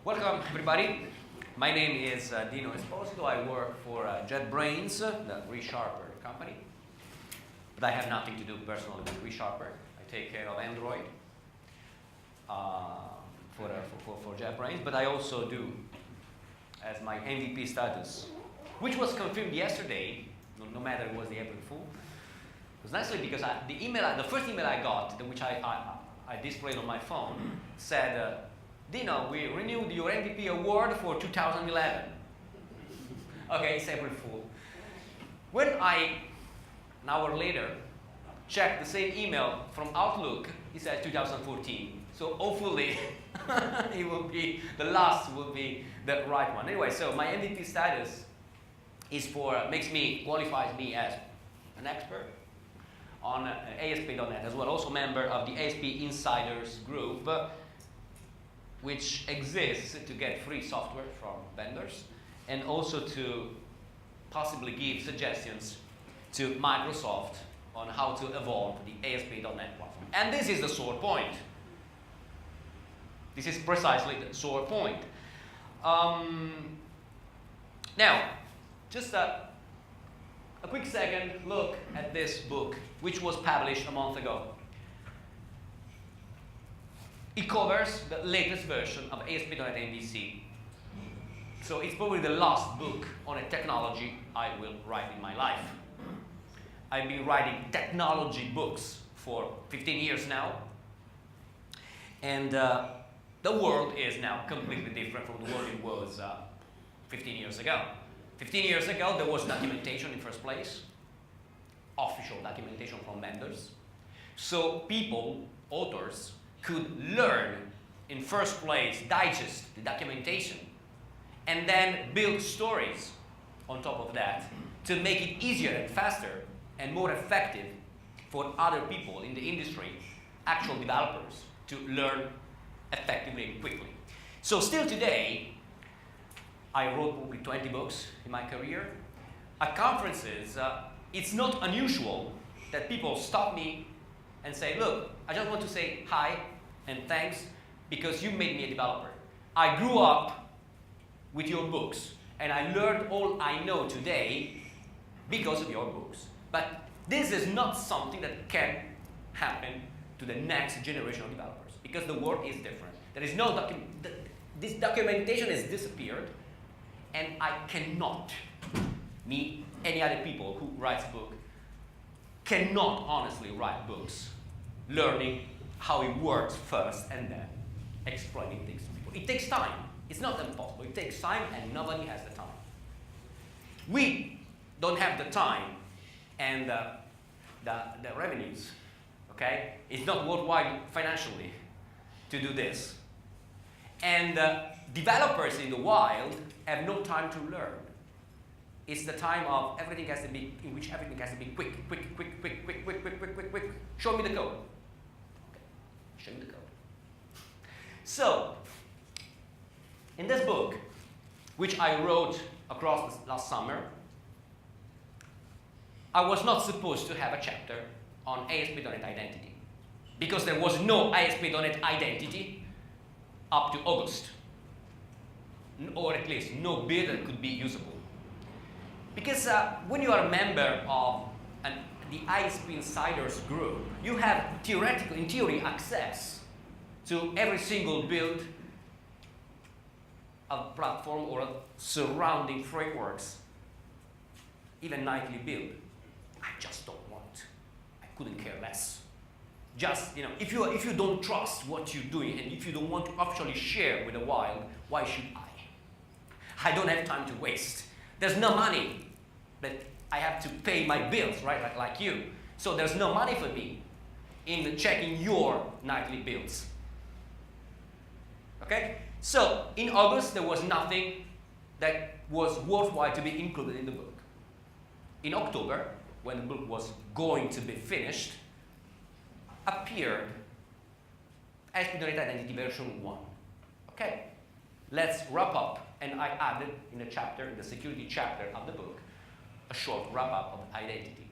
Welcome, everybody. My name is Dino Esposito. I work for JetBrains, the ReSharper company. But I have nothing to do personally with ReSharper. I take care of Android for JetBrains. But I also do, as my MVP status, which was confirmed yesterday, no matter it was the April Fool. It was nicely because the first email I got, which I displayed on my phone, said, Dino, we renewed your MVP award for 2011. Okay, it's April Fool. When I, an hour later, checked the same email from Outlook, it said 2014. So hopefully, it will be, the last will be the right one. Anyway, so my MVP status is qualifies me as an expert on ASP.NET, as well, also member of the ASP Insiders group, which exists to get free software from vendors and also to possibly give suggestions to Microsoft on how to evolve the ASP.NET platform. And this is the sore point. This is precisely the sore point. Now, just a quick second look at this book, which was published a month ago. It covers the latest version of ASP.NET MVC. So it's probably the last book on a technology I will write in my life. I've been writing technology books for 15 years now. And the world is now completely different from the world it was 15 years ago. 15 years ago, there was documentation in first place, official documentation from vendors. So people, authors, could learn in first place, digest the documentation, and then build stories on top of that to make it easier and faster and more effective for other people in the industry, actual developers, to learn effectively and quickly. So still today, I wrote probably 20 books in my career. At conferences, it's not unusual that people stop me and say, look, I just want to say hi and thanks because you made me a developer. I grew up with your books and I learned all I know today because of your books. But this is not something that can happen to the next generation of developers because the world is different. There is no this documentation has disappeared, and I cannot, me, any other people who writes book, cannot honestly write books learning how it works first and then explaining things to people. It takes time. It's not impossible. It takes time and nobody has the time. We don't have the time and the revenues, okay? It's not worthwhile financially to do this. And developers in the wild have no time to learn. It's the time of everything has to be, in which everything has to be quick. Show me the code. Show me the code. So, in this book, which I wrote across last summer, I was not supposed to have a chapter on ASP.NET Identity because there was no ASP.NET Identity up to August, or at least no build that could be usable. Because when you are a member of the ISP Insiders group, you have in theory, access to every single build of platform or surrounding frameworks, even nightly build. I just don't want. I couldn't care less. Just, if you don't trust what you're doing and if you don't want to actually share with the wild, why should I? I don't have time to waste. There's no money that I have to pay my bills, right, like you. So there's no money for me in checking your nightly bills. Okay? So in August, there was nothing that was worthwhile to be included in the book. In October, when the book was going to be finished, appeared ASP.NET Identity version 1. Okay? Let's wrap up. And I added in the security chapter of the book, a short wrap-up of identity.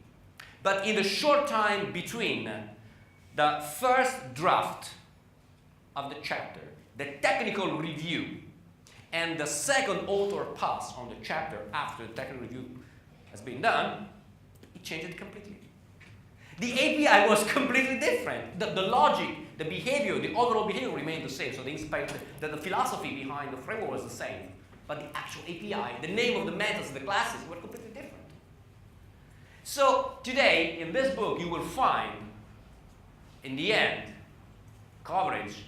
But in the short time between the first draft of the chapter, the technical review and the second author pass on the chapter after the technical review has been done, it changed it completely. The API was completely different. The logic, the behavior, the overall behavior remained the same. So the philosophy behind the framework was the same. But the actual API, the name of the methods, the classes were completely different. So today, in this book, you will find, in the end, coverage,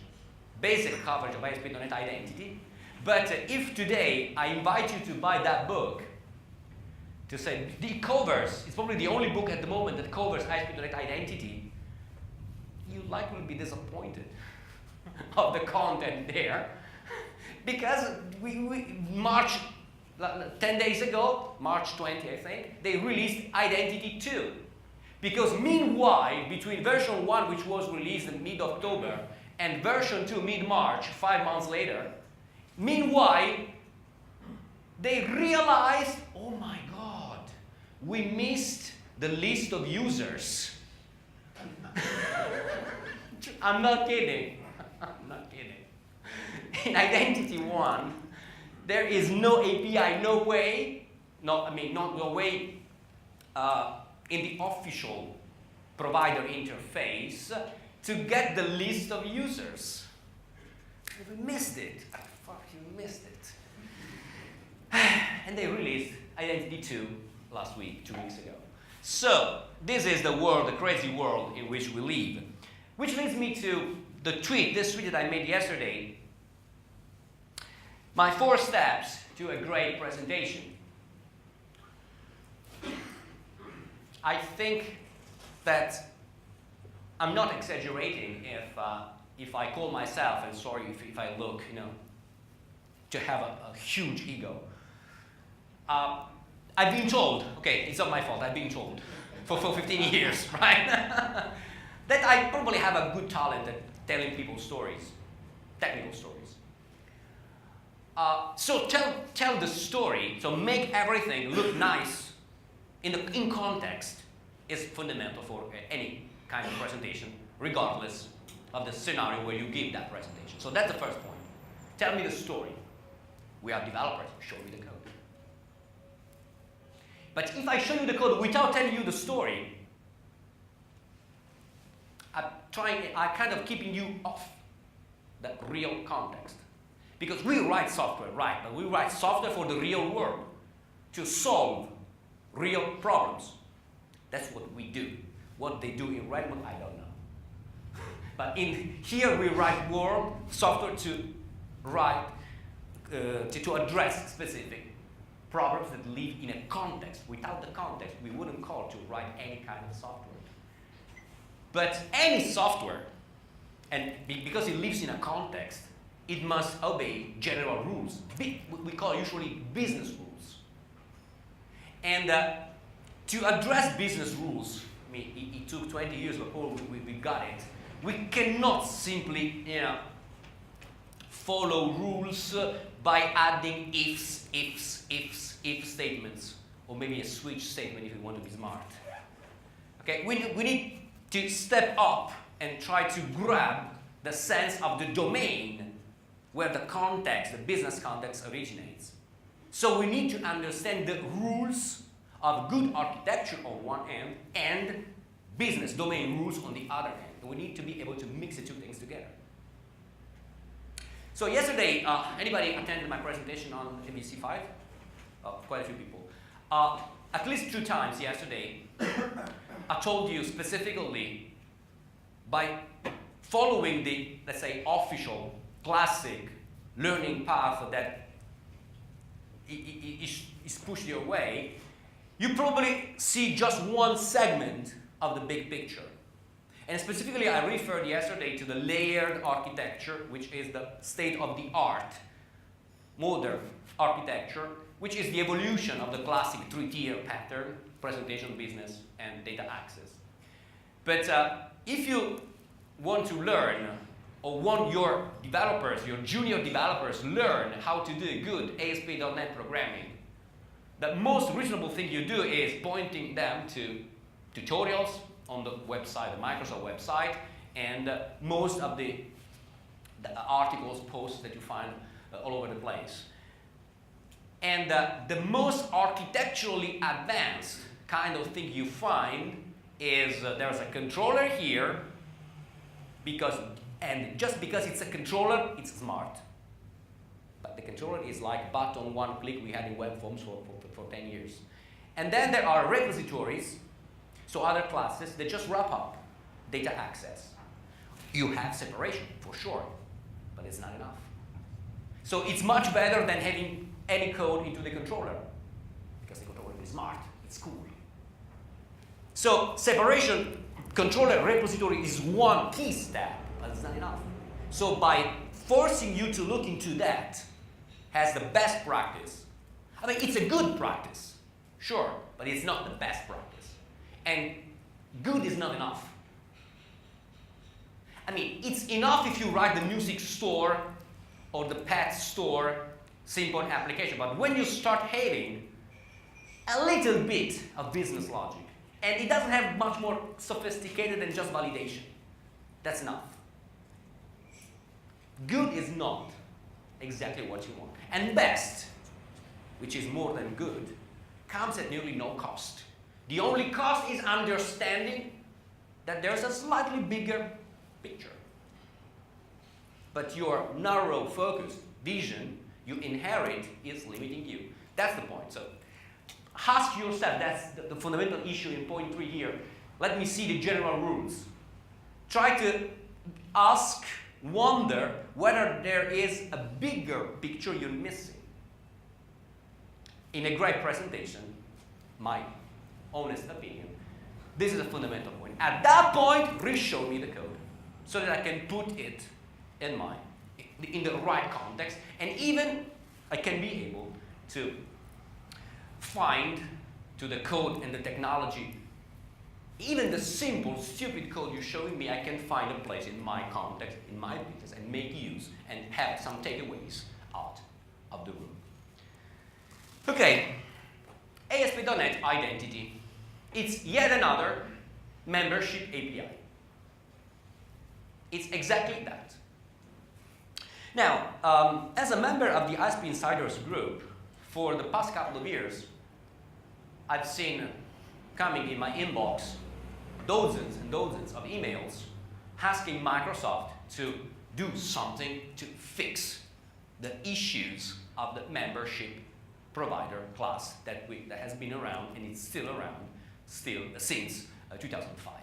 basic coverage of ASP.NET Identity. But if today I invite you to buy that book, to say it covers, it's probably the only book at the moment that covers ASP.NET Identity, you likely will be disappointed of the content there. Because March, 10 days ago, March 20, I think, they released Identity 2. Because meanwhile, between version 1, which was released in mid-October, and version 2, mid-March, 5 months later, meanwhile, they realized, oh my God, we missed the list of users. I'm not kidding. I'm not kidding. In Identity 1, there is no API, no way, no way in the official provider interface to get the list of users. We missed it. I fucking missed it. And they released Identity 2 last week, 2 weeks ago. So, this is the world, the crazy world in which we live. Which leads me to this tweet that I made yesterday. My 4 steps to a great presentation. I think that I'm not exaggerating if I call myself, and sorry if I look, to have a huge ego. I've been told, okay, it's not my fault, I've been told for 15 years, right? That I probably have a good talent at telling people stories, technical stories. So tell the story, so make everything look nice in context is fundamental for any kind of presentation, regardless of the scenario where you give that presentation. So that's the first point. Tell me the story. We are developers, show me the code. But if I show you the code without telling you the story, I'm kind of keeping you off the real context. Because we write software, right, but we write software for the real world, to solve real problems. That's what we do. What they do in Redmond, I don't know. But here we write software to address specific problems that live in a context. Without the context, we wouldn't call to write any kind of software. But any software, and because it lives in a context, it must obey general rules. We call usually business rules. And to address business rules, it took 20 years before we got it. We cannot simply, follow rules by adding if statements, or maybe a switch statement if you want to be smart. Okay, we need to step up and try to grab the sense of the domain where the context, the business context originates. So we need to understand the rules of good architecture on one end and business domain rules on the other end. And we need to be able to mix the two things together. So yesterday, anybody attended my presentation on MVC5? Quite a few people. At least 2 times yesterday, I told you specifically by following the, let's say, official, classic learning path that is pushed your way, you probably see just one segment of the big picture. And specifically, I referred yesterday to the layered architecture, which is the state-of-the-art modern architecture, which is the evolution of the classic 3-tier pattern: presentation, business, and data access. But if you want to learn, or want your developers, your junior developers, learn how to do good ASP.NET programming, the most reasonable thing you do is pointing them to tutorials on the website, the Microsoft website, and most of the articles, posts that you find all over the place. And the most architecturally advanced kind of thing you find is there's a controller here, and just because it's a controller, it's smart. But the controller is like button one click we had in web forms for 10 years. And then there are repositories, so other classes that just wrap up data access. You have separation, for sure, but it's not enough. So it's much better than having any code into the controller, because the controller is smart, it's cool. So separation, controller repository is one key step, but it's not enough. So by forcing you to look into that as the best practice, I mean, it's a good practice, sure, but it's not the best practice. And good is not enough. I mean, it's enough if you write the music store or the pet store simple application, but when you start having a little bit of business logic, and it doesn't have much more sophisticated than just validation, that's enough. Good is not exactly what you want. And best, which is more than good, comes at nearly no cost. The only cost is understanding that there's a slightly bigger picture. But your narrow focused vision you inherit is limiting you. That's the point. So ask yourself, that's the fundamental issue in point 3 here. Let me see the general rules. Try to wonder whether there is a bigger picture you're missing. In a great presentation, my honest opinion, this is a fundamental point. At that point, re-show me the code so that I can put it in the right context, and even I can be able to find to the code and the technology, even the simple, stupid code you're showing me, I can find a place in my context, in my business, and make use and have some takeaways out of the room. Okay, ASP.NET Identity. It's yet another membership API. It's exactly that. Now, as a member of the ASP Insiders group, for the past couple of years, I've seen coming in my inbox dozens and dozens of emails asking Microsoft to do something to fix the issues of the membership provider class that has been around, and it's still around since 2005.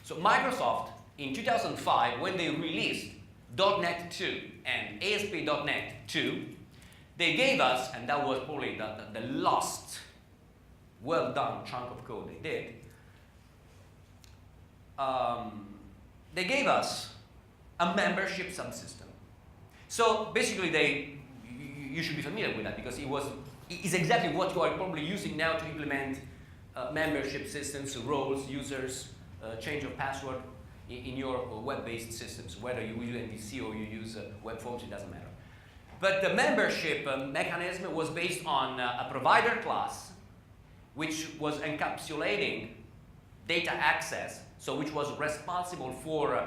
So Microsoft, in 2005, when they released .NET 2 and ASP.NET 2, they gave us, and that was probably the last well-done chunk of code they did, they gave us a membership subsystem. So basically you should be familiar with that, because it's exactly what you are probably using now to implement membership systems, roles, users, change of password in your web-based systems, whether you use MVC or you use web forms, it doesn't matter. But the membership mechanism was based on a provider class, which was encapsulating data access, so which was responsible for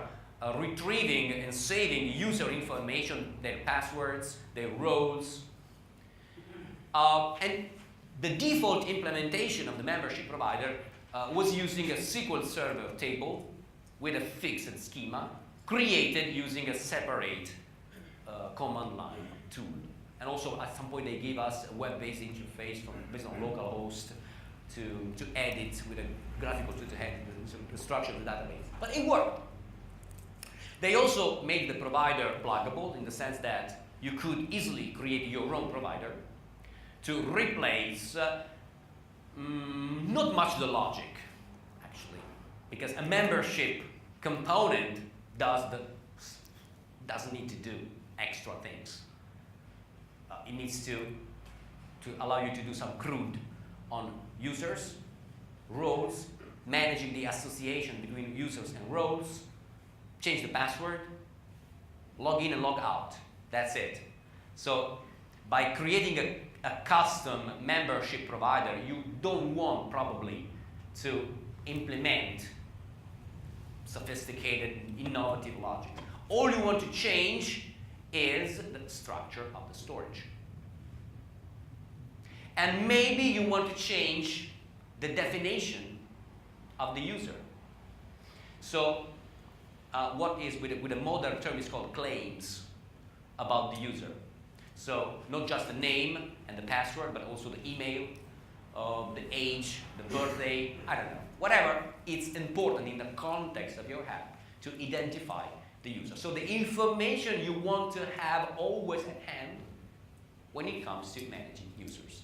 retrieving and saving user information, their passwords, their roles. And the default implementation of the membership provider was using a SQL Server table with a fixed schema, created using a separate command line tool. And also, at some point, they gave us a web-based interface based on localhost to edit with a graphical tool to edit the structure of the database. But it worked. They also made the provider pluggable in the sense that you could easily create your own provider to replace not much the logic, actually, because a membership component doesn't need to do extra things. It needs to allow you to do some CRUD on users, roles, managing the association between users and roles, change the password, log in and log out. That's it. So by creating a custom membership provider, you don't want probably to implement sophisticated, innovative logic. All you want to change is the structure of the storage. And maybe you want to change the definition of the user. So what is, with a modern term, is called claims about the user. So not just the name and the password, but also the email, the age, the birthday, I don't know. Whatever, it's important in the context of your app to identify the user. So the information you want to have always at hand when it comes to managing users.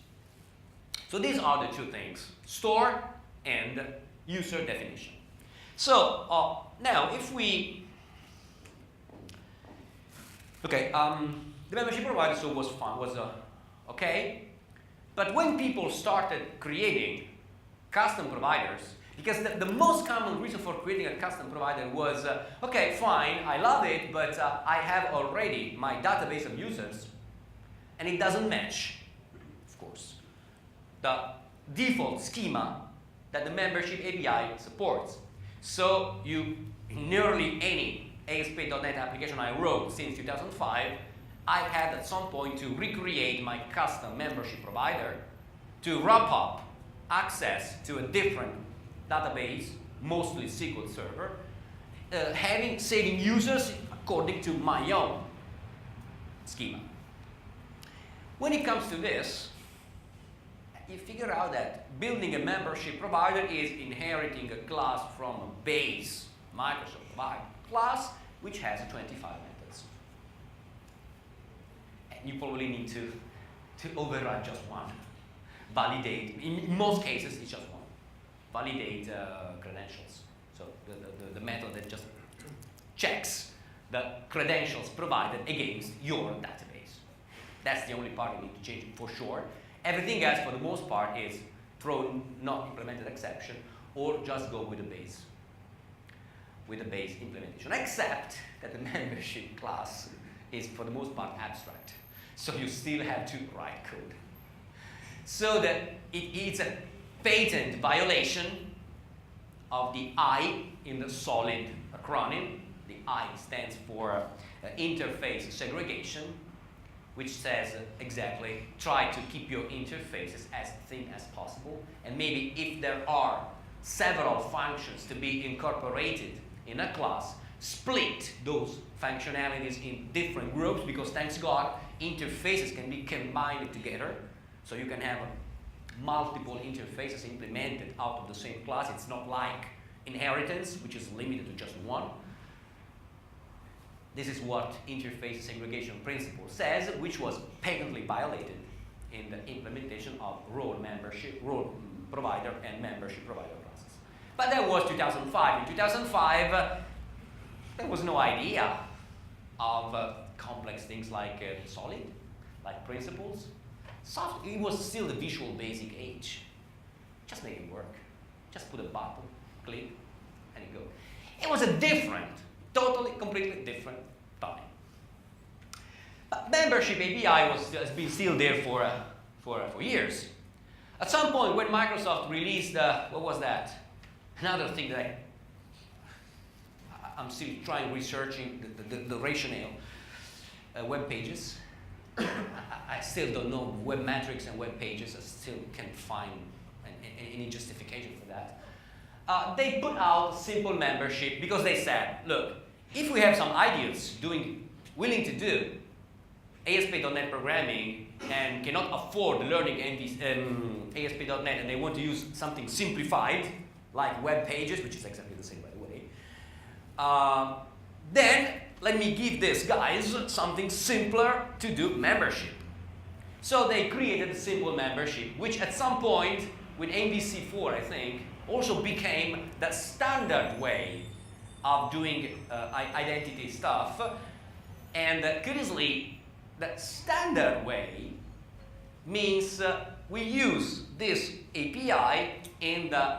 So these are the two things, store and user definition. So now if we, okay, the membership provider so was fun, was okay, but when people started creating custom providers, because the most common reason for creating a custom provider was, okay, fine, I love it, but I have already my database of users, and it doesn't match, of course, the default schema that the membership API supports. So in nearly any ASP.NET application I wrote since 2005, I had at some point to recreate my custom membership provider to wrap up access to a different database, mostly SQL Server, saving users according to my own schema. When it comes to this, you figure out that building a membership provider is inheriting a class from a base Microsoft provided class which has 25 methods. And you probably need to override just one. Validate, in most cases it's just one. Validate credentials. So the method that just checks the credentials provided against your database. That's the only part you need to change for sure. Everything else, for the most part, is throw not implemented exception or just go with the base implementation. Except that the membership class is, for the most part, abstract. So you still have to write code. So that it's a patent violation of the I in the solid acronym. The I stands for interface segregation, which says exactly try to keep your interfaces as thin as possible, and maybe if there are several functions to be incorporated in a class, split those functionalities in different groups, because thanks God interfaces can be combined together, so you can have multiple interfaces implemented out of the same class. It's not like inheritance, which is limited to just one. This is what interface segregation principle says, which was patently violated in the implementation of role provider and membership provider process. But that was 2005. In 2005, there was no idea of complex things like solid, like principles. It was still the Visual Basic age. Just make it work. Just put a button, click, and it goes. It was a different, totally, completely different time. But membership API has been still there for years. At some point, when Microsoft released, what was that? Another thing that I'm still researching the rationale. Web pages. I still don't know web metrics and web pages. I still can't find any justification for that. They put out simple membership because they said, look, if we have some idiots willing to do ASP.NET programming and cannot afford learning ASP.NET, and they want to use something simplified, like web pages, which is exactly the same, by the way, then let me give these guys something simpler to do membership. So they created a simple membership, which at some point, with MVC4, I think, also became the standard way of doing identity stuff. And curiously, the standard way means we use this API in the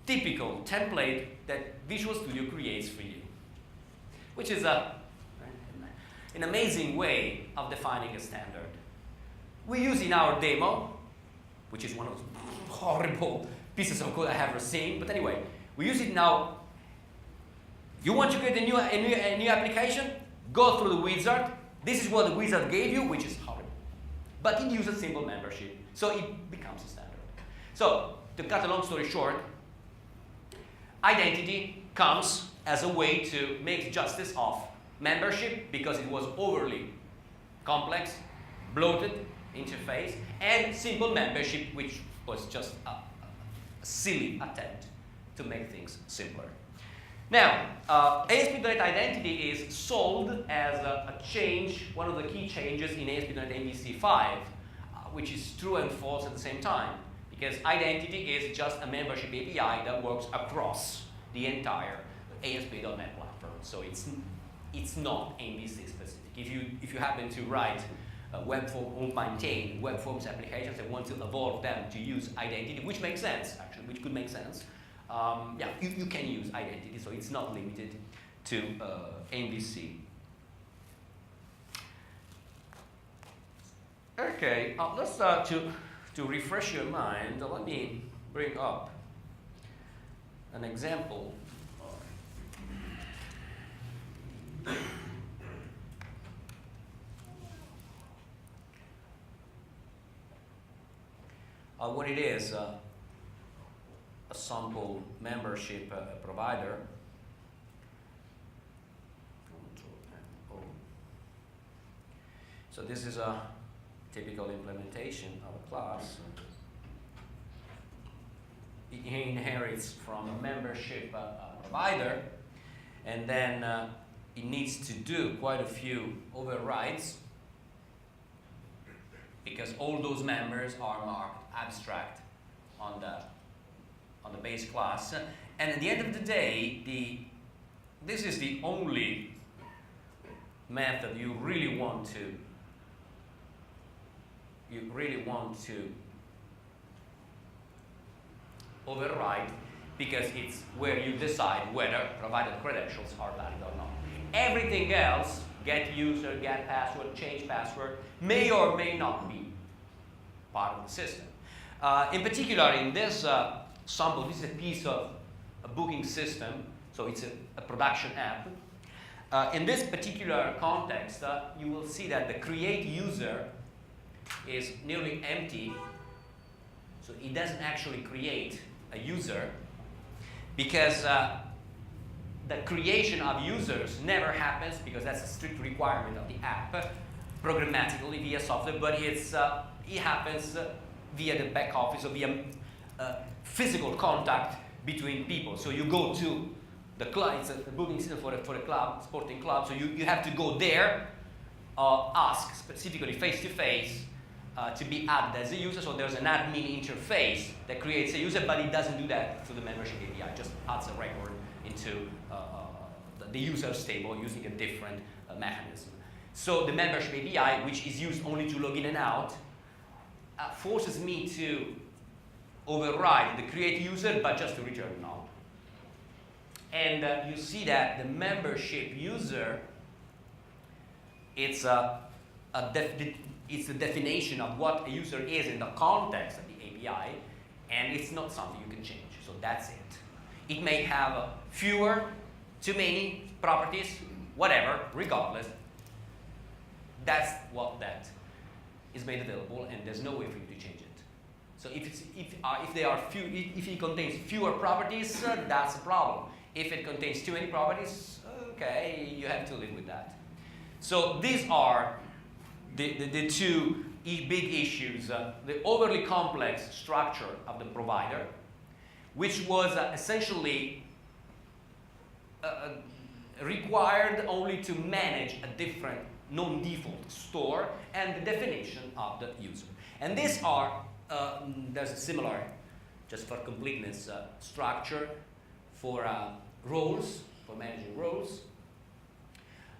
typical template that Visual Studio creates for you, which is an amazing way of defining a standard. We use in our demo, which is one of those horrible pieces of code I have ever seen, but anyway, we use it now. You want to create a new application? Go through the wizard. This is what the wizard gave you, which is horrible. but it uses simple membership, so it becomes a standard. So, to cut a long story short, identity comes as a way to make justice of membership because it was overly complex, bloated interface, and simple membership, which was just a silly attempt to make things simpler. Now, ASP.NET Identity is sold as a change, one of the key changes in ASP.NET MVC 5, which is true and false at the same time, because identity is just a membership API that works across the entire ASP.NET platform. So it's not MVC specific. If you happen to write a web form or maintain web forms applications and want to evolve them to use identity, which makes sense actually, which could make sense. Yeah, you can use identity, so it's not limited to MVC. Okay, let's start to refresh your mind. Let me bring up an example. What it is, a sample membership provider. So this is a typical implementation of a class. It inherits from a membership provider, and then it needs to do quite a few overrides because all those members are marked abstract on the base class. And at the end of the day, this is the only method you really want to override, because it's where you decide whether provided credentials are valid or not. Everything else, get user, get password, change password, may or may not be part of the system. In particular, in this sample, this is a piece of a booking system, so it's a production app. In this particular context, you will see that the create user is nearly empty, so it doesn't actually create a user, because the creation of users never happens, because that's a strict requirement of the app, programmatically via software, but it happens via the back office, or via physical contact between people. So you go to the club, it's a booking system for a club, sporting club, so you have to go there, ask specifically face-to-face to be added as a user. So there's an admin interface that creates a user, but it doesn't do that through the membership API, just adds a record into the user's table using a different mechanism. So the membership API, which is used only to log in and out, forces me to override the create user, but just to return null. And you see that the membership user, it's the definition of what a user is in the context of the API, and it's not something you can change. So that's it. It may have fewer, too many properties, whatever, regardless. That's what that is made available, and there's no way for you to change it. So if it contains fewer properties, that's a problem. If it contains too many properties, okay, you have to live with that. So these are the two big issues. The overly complex structure of the provider, which was essentially required only to manage a different non-default store, and the definition of the user. And these are, there's a similar, just for completeness, structure for roles, for managing roles.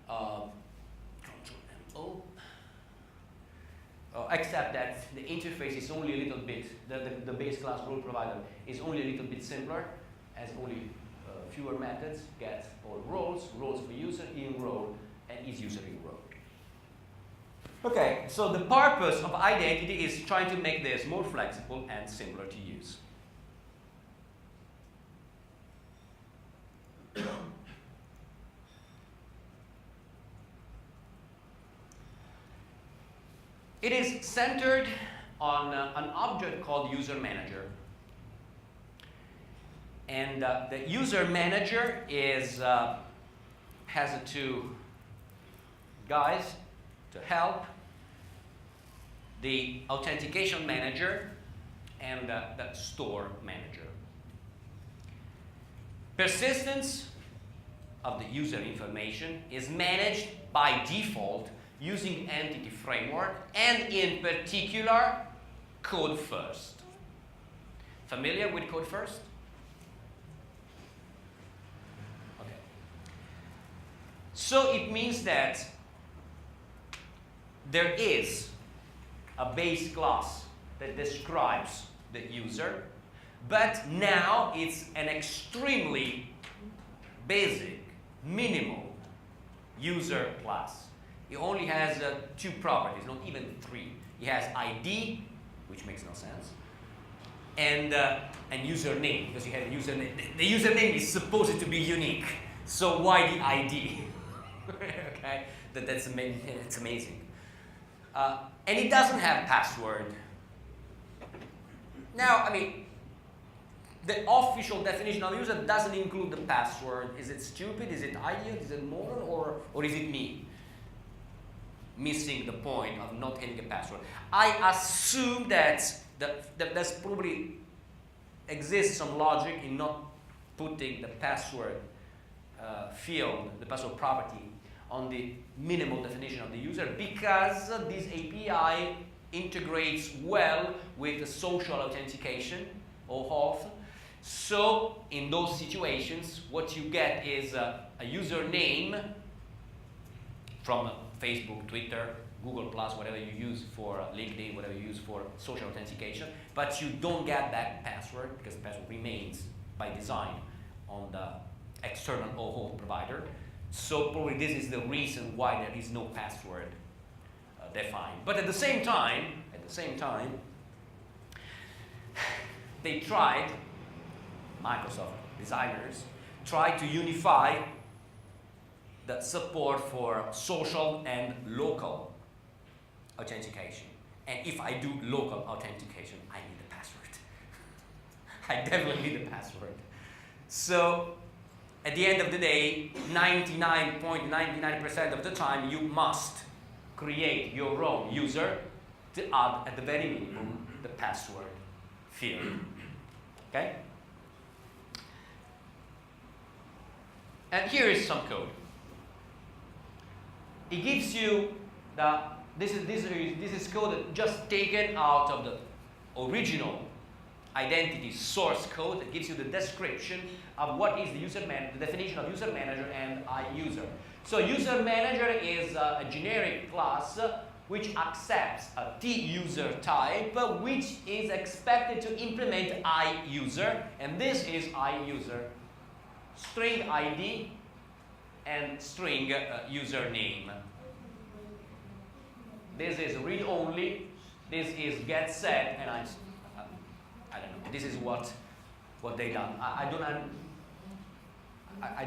Control-M-O. Except that the interface is only a little bit, the base class role provider is only a little bit simpler, has only fewer methods, get all roles for user, in role, and is user in role. Okay, so the purpose of identity is trying to make this more flexible and simpler to use. It is centered on an object called user manager. And the user manager is, has two guys to help: the authentication manager and the store manager. Persistence of the user information is managed by default using entity framework, and in particular code first. Familiar with code first? Okay. So it means that there is a base class that describes the user, but now it's an extremely basic, minimal user class. It only has two properties, not even three. It has ID, which makes no sense, and username, because you have a username. The username is supposed to be unique, so why the ID? Okay, that's amazing. And it doesn't have password. Now, I mean, the official definition of user doesn't include the password. Is it stupid? Is it idiot? Is it moral? Or is it me missing the point of not having a password? I assume that there's probably exists some logic in not putting the password field, the password property, on the minimal definition of the user, because this API integrates well with the social authentication or auth. So in those situations, what you get is a username from Facebook, Twitter, Google+, whatever you use for LinkedIn, whatever you use for social authentication, but you don't get that password because the password remains by design on the external OAuth provider. So probably this is the reason why there is no password defined. But at the same time, they tried, Microsoft designers tried to unify the support for social and local authentication. And if I do local authentication, I need a password. I definitely need a password. So at the end of the day, 99.99% of the time, you must create your own user to add, at the very minimum, the password field. Okay? And here is some code. It gives you the, this is code just taken out of the original identity source code that gives you the description of what is the user the definition of user manager and iUser. So user manager is a generic class which accepts a T-user type, which is expected to implement iUser, and this is iUser. String ID and string username. This is read-only, this is get-set, and I don't know. This is what they done. I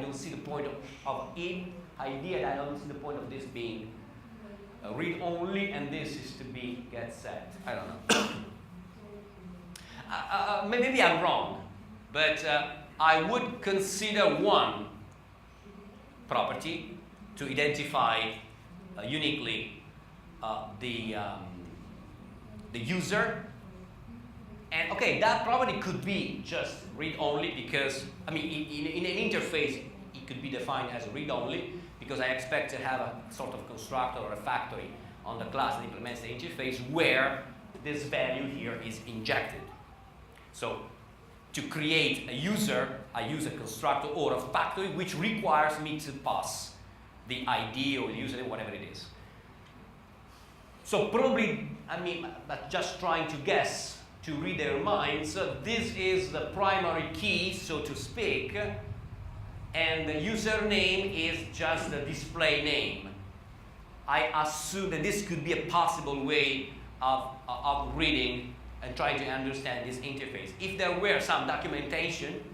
don't see the point of in idea. I don't see the point of this being read-only, and this is to be get-set. I don't know. Maybe I'm wrong, but I would consider one property to identify uniquely the user. And okay, that property could be just read-only because, I mean, in an interface, it could be defined as read-only because I expect to have a sort of constructor or a factory on the class that implements the interface where this value here is injected. So to create a user, I use a constructor or a factory which requires me to pass the ID or the username, whatever it is. So probably, I mean, but just trying to guess, to read their minds, this is the primary key, so to speak, and the username is just the display name. I assume that this could be a possible way of reading and trying to understand this interface. If there were some documentation,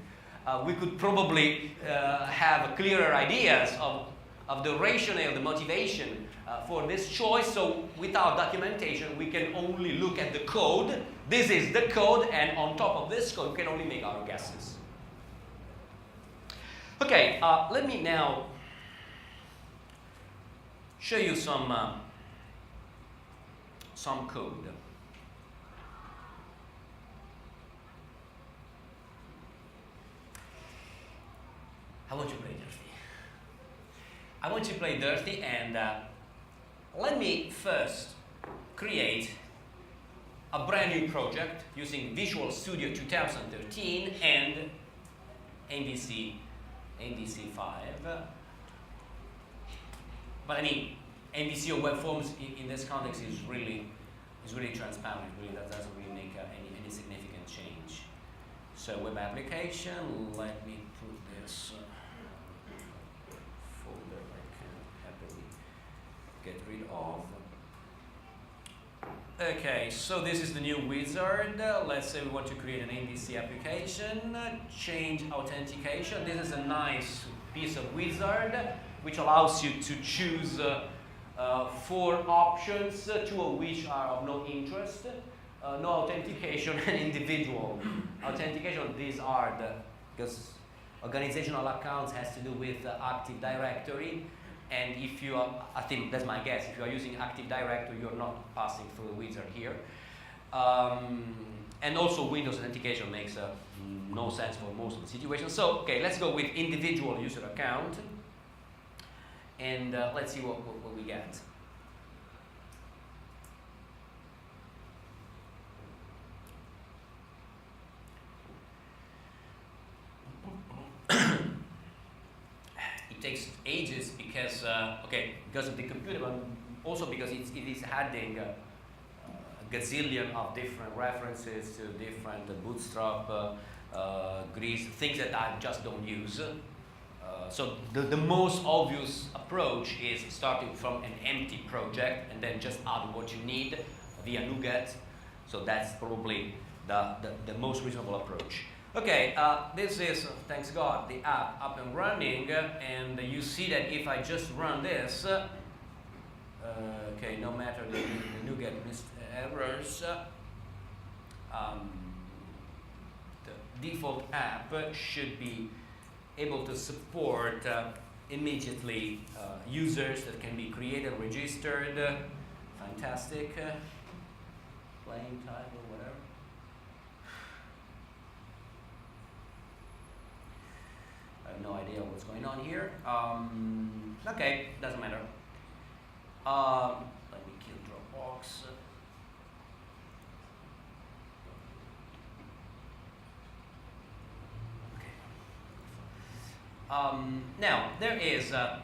we could probably have clearer ideas of of the rationale, the motivation for this choice. So without documentation, we can only look at the code. This is the code, and on top of this code, we can only make our guesses. Okay, let me now show you some code. I want to play dirty. I want to play dirty, and let me first create a brand new project using Visual Studio 2013 and MVC 5. But I mean, MVC or web forms in this context is really transparent. Really, that doesn't really make any significant change. So web application. Let me put this folder I can happily get rid of. Okay, so this is the new wizard. Let's say we want to create an MVC application. Change authentication. This is a nice piece of wizard which allows you to choose 4 options, 2 of which are of no interest. No authentication and individual authentication. These are because organizational accounts has to do with Active Directory. And if you are, I think that's my guess, if you are using Active Directory, you're not passing through the wizard here. And also Windows authentication makes no sense for most of the situations. So, okay, let's go with individual user account. And let's see what we get. It takes ages because because of the computer, but also because it is adding a gazillion of different references to different Bootstrap, Grease, things that I just don't use. So the most obvious approach is starting from an empty project and then just add what you need via NuGet. So that's probably the most reasonable approach. Okay, this is, thanks God, the app up and running, and you see that if I just run this, okay, no matter the NuGet errors, the default app should be able to support immediately users that can be created, registered. Fantastic. Plain title, whatever. I have no idea what's going on here. Okay, doesn't matter. Let me kill Dropbox. Now, there is a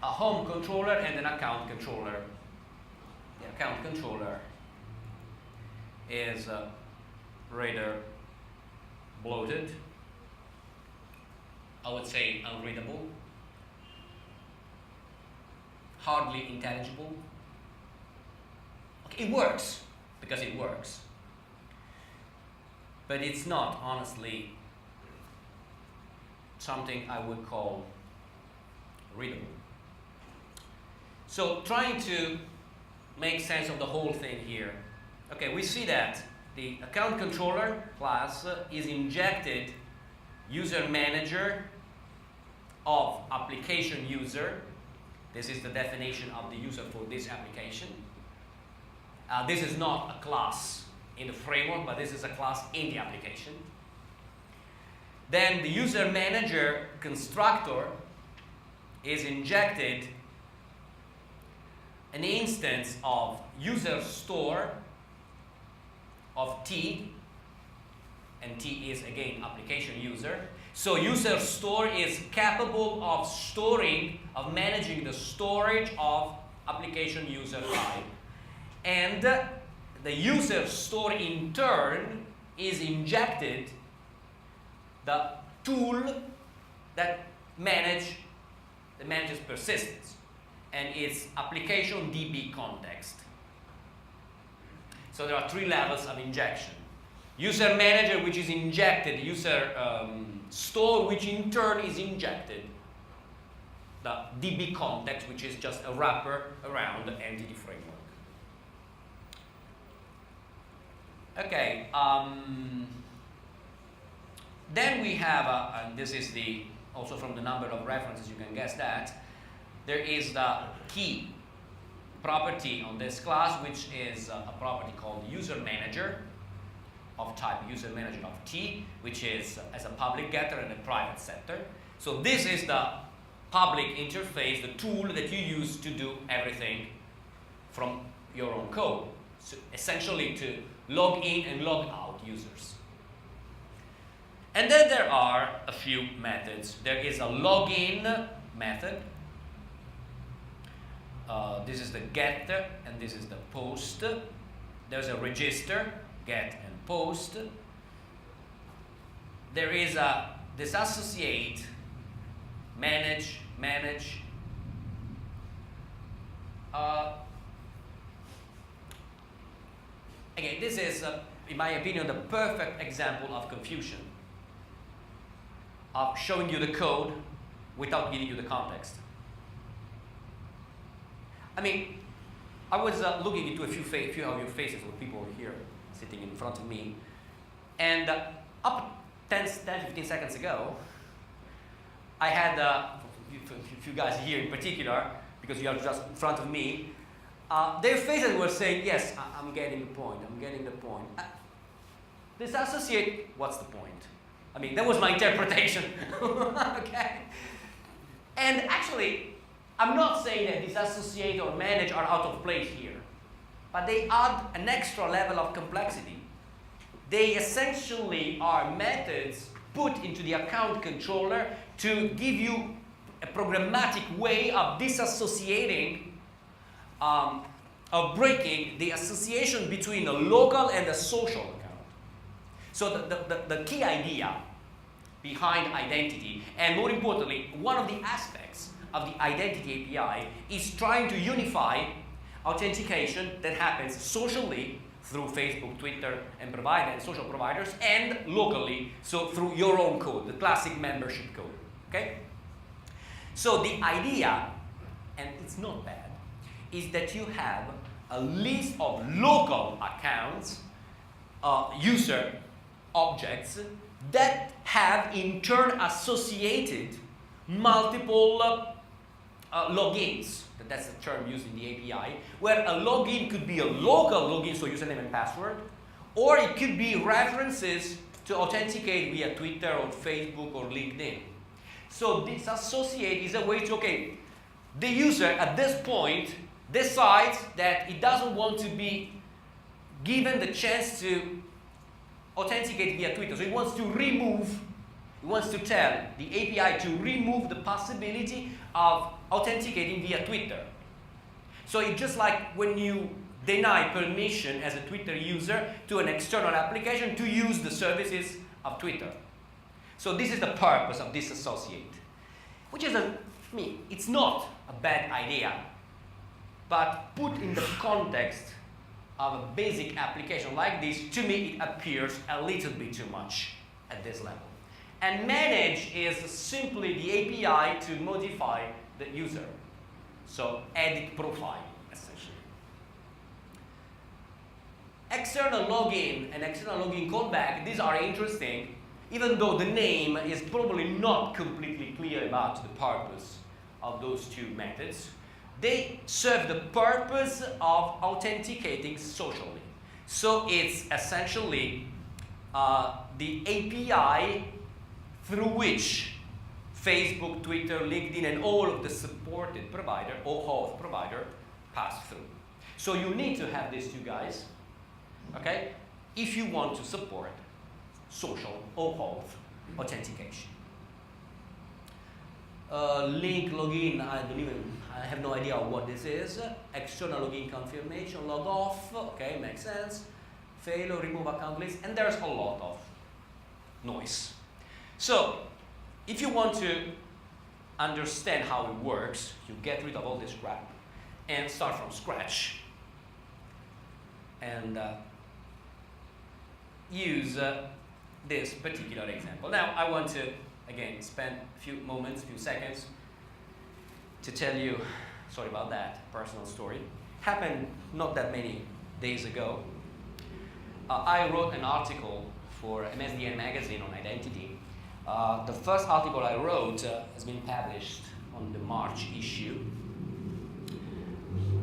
home controller and an account controller. The account controller is rather bloated. I would say unreadable, hardly intelligible. Okay, it works because it works, but it's not honestly something I would call readable. So trying to make sense of the whole thing here. Okay, we see that the account controller class is injected user manager of application user. This is the definition of the user for this application. This is not a class in the framework, but this is a class in the application. Then the user manager constructor is injected an instance of user store of T, and T is again application user. So user store is capable of managing the storage of application user type. And the user store in turn is injected the tool that manages persistence, and it's application DB context. So there are 3 levels of injection. User manager, which is injected, user store, which in turn is injected. the DB context, which is just a wrapper around the entity framework. Okay. Then we have, and this is also from the number of references, you can guess that, there is the key property on this class, which is a property called user manager of type user manager of T, which is as a public getter and a private setter. So this is the public interface, the tool that you use to do everything from your own code. So essentially to log in and log out users. And then there are a few methods. There is a login method. This is the get and this is the post. There's a register, get and post. There is a disassociate, manage. Again, this is, in my opinion, the perfect example of confusion, of showing you the code without giving you the context. I mean, I was looking into a few of your faces with people here sitting in front of me, and up 10-15 seconds ago, I had a few guys here in particular, because you are just in front of me, their faces were saying, yes, I'm getting the point, I'm getting the point. Disassociate, what's the point? I mean, that was my interpretation. Okay? And actually, I'm not saying that disassociate or manage are out of place here, but they add an extra level of complexity. They essentially are methods put into the account controller to give you a programmatic way of disassociating, of breaking the association between a local and a social account. So the key idea behind identity, and more importantly, one of the aspects of the identity API is trying to unify authentication that happens socially through Facebook, Twitter, and social providers, and locally, so through your own code, the classic membership code. Okay? So the idea, and it's not bad, is that you have a list of local accounts, user objects, that have in turn associated multiple logins. That's the term used in the API, where a login could be a local login, so username and password, or it could be references to authenticate via Twitter or Facebook or LinkedIn. So this associate is a way to, okay, the user at this point decides that it doesn't want to be given the chance to authenticate via Twitter. So it wants to tell the API to remove the possibility of authenticating via Twitter. So it's just like when you deny permission as a Twitter user to an external application to use the services of Twitter. So this is the purpose of disassociate, which is it's not a bad idea, but put in the context of a basic application like this, to me it appears a little bit too much at this level. And manage is simply the API to modify the user. So edit profile, essentially. External login and external login callback, these are interesting, even though the name is probably not completely clear about the purpose of those two methods. They serve the purpose of authenticating socially. So it's essentially the API through which Facebook, Twitter, LinkedIn, and all of the supported provider, OAuth provider, pass through. So you need to have these two guys, okay, if you want to support social OAuth authentication. Link login, I have no idea what this is. External login confirmation, log off, okay, makes sense. Fail or remove account list, and there's a lot of noise. So, if you want to understand how it works, you get rid of all this crap and start from scratch and use this particular example. Now, I want to, again, spend a few moments, few seconds to tell you, sorry about that, personal story. Happened not that many days ago. I wrote an article for MSDN magazine on identity. The first article I wrote has been published on the March issue.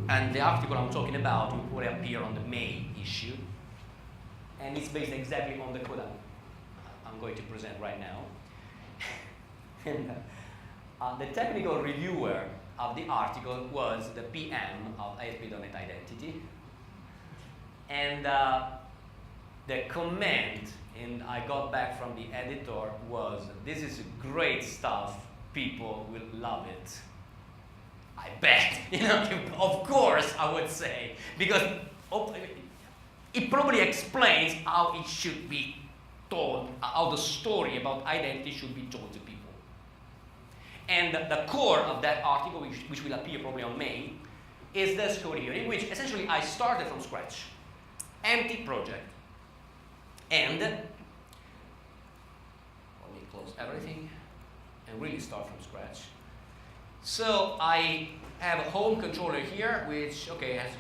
And the article I'm talking about will probably appear on the May issue. And it's based exactly on the code I'm going to present right now. And the technical reviewer of the article was the PM of ASP.NET Identity. And the comment, and I got back from the editor, was, "This is great stuff, people will love it." I bet, of course I would say, because it probably explains how it should be told, how the story about identity should be told to people. And the core of that article, which will appear probably on May, is this code here, in which essentially I started from scratch. Empty project. And let me close everything and really start from scratch. So I have a home controller here, which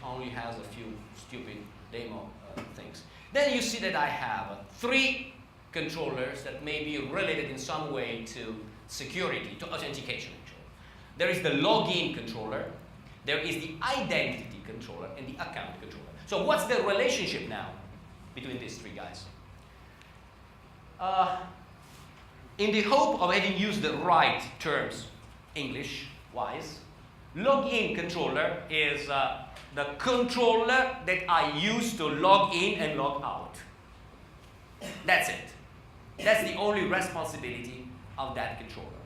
only has a few stupid demo things. Then you see that I have 3 controllers that may be related in some way to security, to authentication actually. There is the login controller, there is the identity controller, and the account controller. So what's the relationship now between these 3 guys? In the hope of having used the right terms, English-wise, login controller is the controller that I use to log in and log out. That's it. That's the only responsibility of that controller.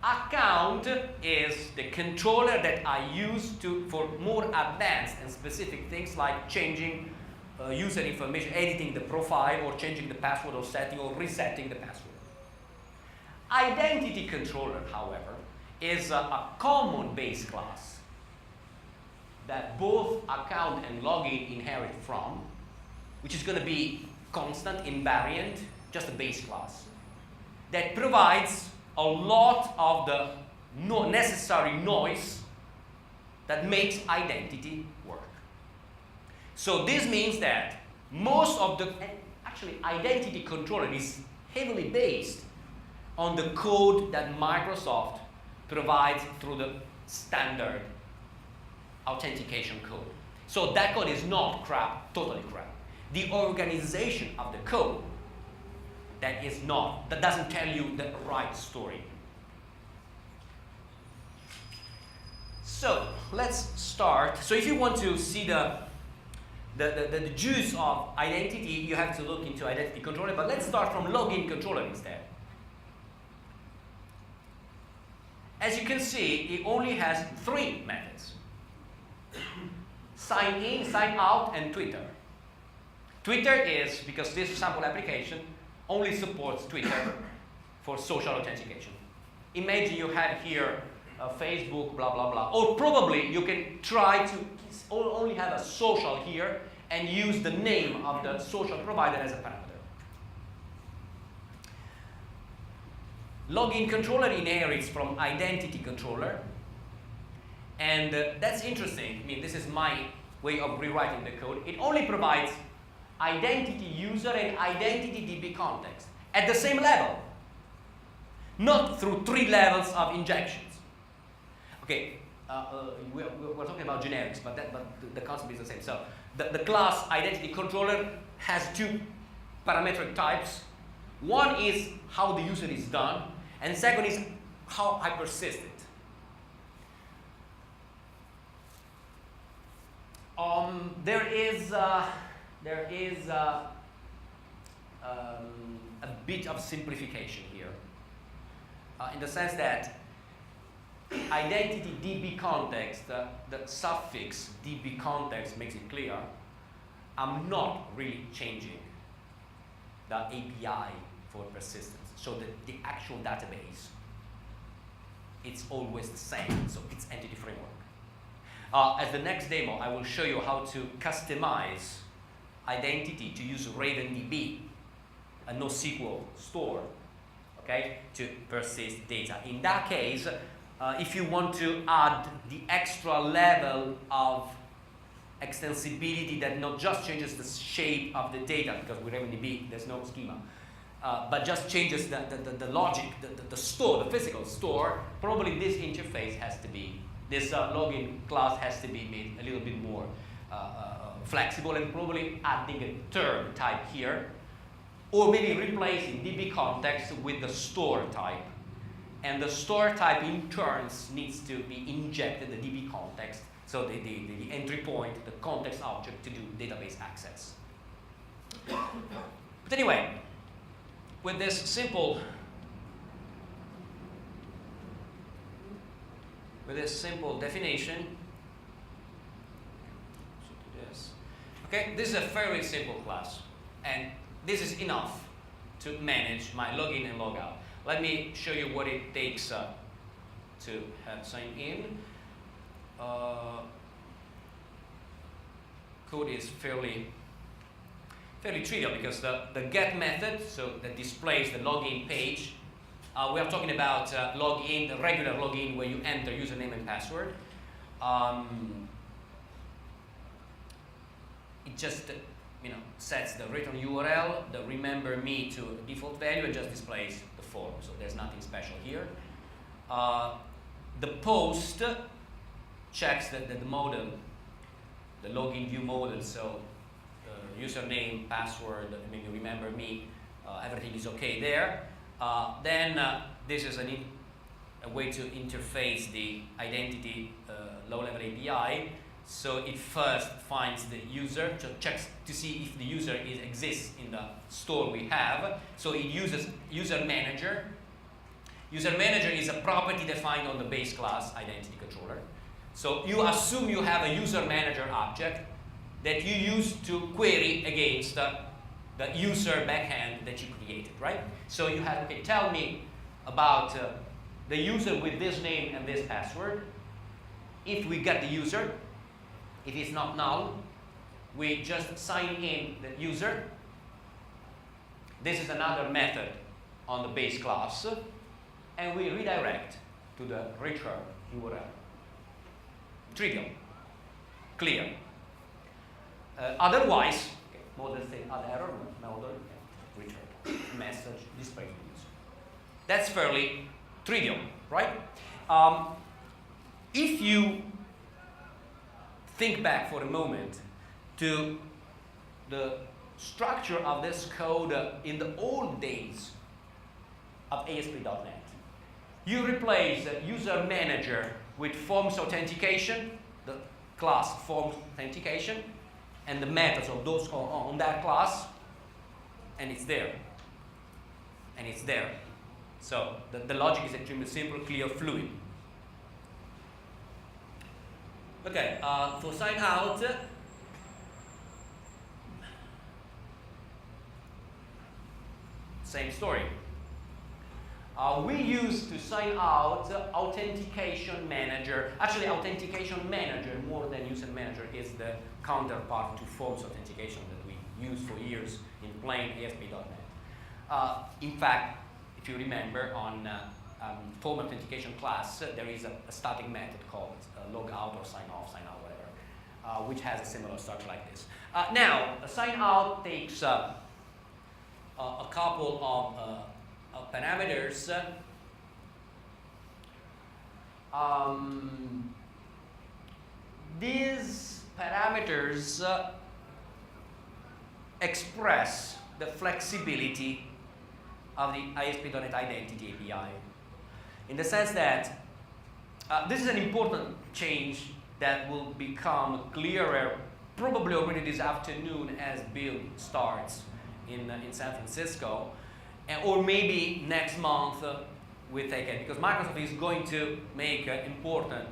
Account is the controller that I use for more advanced and specific things like changing user information, editing the profile, or changing the password or setting or resetting the password. Identity controller, however, is a common base class that both account and login inherit from, which is going to be constant, invariant, just a base class, that provides a lot of the necessary noise that makes identity work. So this means that most of the, actually identity controller is heavily based on the code that Microsoft provides through the standard authentication code. So that code is not crap, totally crap. The organization of the code that doesn't tell you the right story. So let's start. So if you want to see the juice of identity, you have to look into identity controller, but let's start from login controller instead. As you can see, it only has 3 methods. Sign in, sign out, and Twitter. Twitter is, because this sample application only supports Twitter for social authentication. Imagine you had here Facebook, blah, blah, blah. Or probably you can try to only have a social here and use the name of the social provider as a parameter. Login controller inherits from identity controller. And that's interesting. I mean, this is my way of rewriting the code. It only provides identity user and identity DB context at the same level, not through 3 levels of injections. Okay, we're talking about generics, but the concept is the same. So the class identity controller has 2 parametric types. One is how the user is done, and second is how I persist it. There is a bit of simplification here, in the sense that identity DB context, the suffix DB context makes it clear, I'm not really changing the API for persistence. So the actual database, it's always the same, so it's entity framework. As the next demo, I will show you how to customize identity to use RavenDB, a NoSQL store, okay, to persist data. In that case, if you want to add the extra level of extensibility that not just changes the shape of the data, because with MDB there's no schema, but just changes the logic, the store, the physical store, probably this interface has to be, this login class has to be made a little bit more flexible, and probably adding a term type here, or maybe replacing DB context with the store type. And the store type in turns needs to be injected the DB context, so the entry point, the context object to do database access. But anyway, with this simple definition, okay, this is a very simple class, and this is enough to manage my login and logout. Let me show you what it takes to sign in. Code is fairly trivial, because the get method, so that displays the login page. We are talking about login, the regular login where you enter username and password. It just sets the return URL, the remember me to a default value, and just displays the form. So there's nothing special here. The post checks that the model, the login view model, so username, password, maybe remember me, everything is okay there. Then this is a way to interface the identity low-level API. So it first finds the user, checks to see if the user exists in the store we have. So it uses user manager. User manager is a property defined on the base class identity controller. So you assume you have a user manager object that you use to query against the user backend that you created, right? So you have, okay, tell me about the user with this name and this password. If we get the user, if it's not null, we just sign in the user. This is another method on the base class, and we redirect to the return URL. Trivial, clear. Otherwise, okay, model say add error, model return message display to user. That's fairly trivial, right? If you think back for a moment to the structure of this code in the old days of ASP.NET. You replace user manager with forms authentication, the class forms authentication, and the methods of those on that class, and it's there. And it's there. So the logic is extremely simple, clear, fluid. Okay, for sign out, same story. We use to sign out authentication manager. Actually, authentication manager more than user manager is the counterpart to forms authentication that we used for years in plain ASP.NET. In fact, if you remember, on form authentication class, there is a static method called logout or sign off, whatever, which has a similar structure like this. Now, a sign out takes a couple of parameters. These parameters express the flexibility of the ASP.NET Identity API, in the sense that this is an important change that will become clearer probably already this afternoon as build starts in San Francisco, or maybe next month with TechEd, because Microsoft is going to make important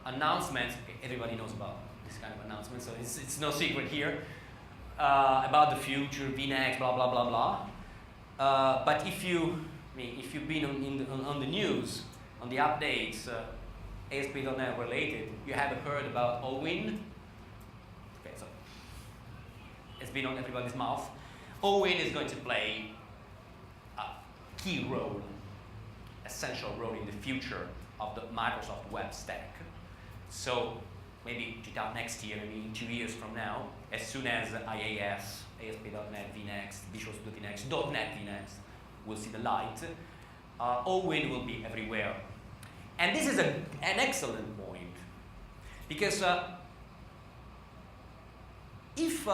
announcements. Okay, everybody knows about this kind of announcement, so it's no secret here, about the future, VNext, blah, blah, blah, blah. But if you've been on the news, on the updates, ASP.NET related, you haven't heard about OWIN. Okay, so it's been on everybody's mouth. OWIN is going to play a key role, essential role in the future of the Microsoft web stack. So maybe next year, maybe 2 years from now, as soon as IAS, ASP.NET VNext, Visual Studio VNext, .NET VNext will see the light, OWIN will be everywhere. And this is an excellent point, because if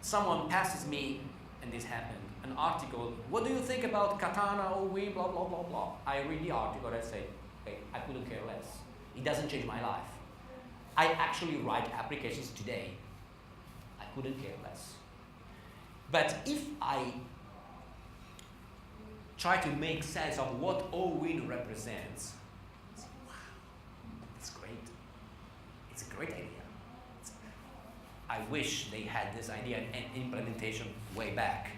someone passes me, and this happened, an article, what do you think about Katana, OWIN, blah, blah, blah, blah. I read the article and I say, hey, I couldn't care less. It doesn't change my life. I actually write applications today. I couldn't care less. But if I try to make sense of what OWIN represents, wow, it's great. It's a great idea. I wish they had this idea and implementation way back.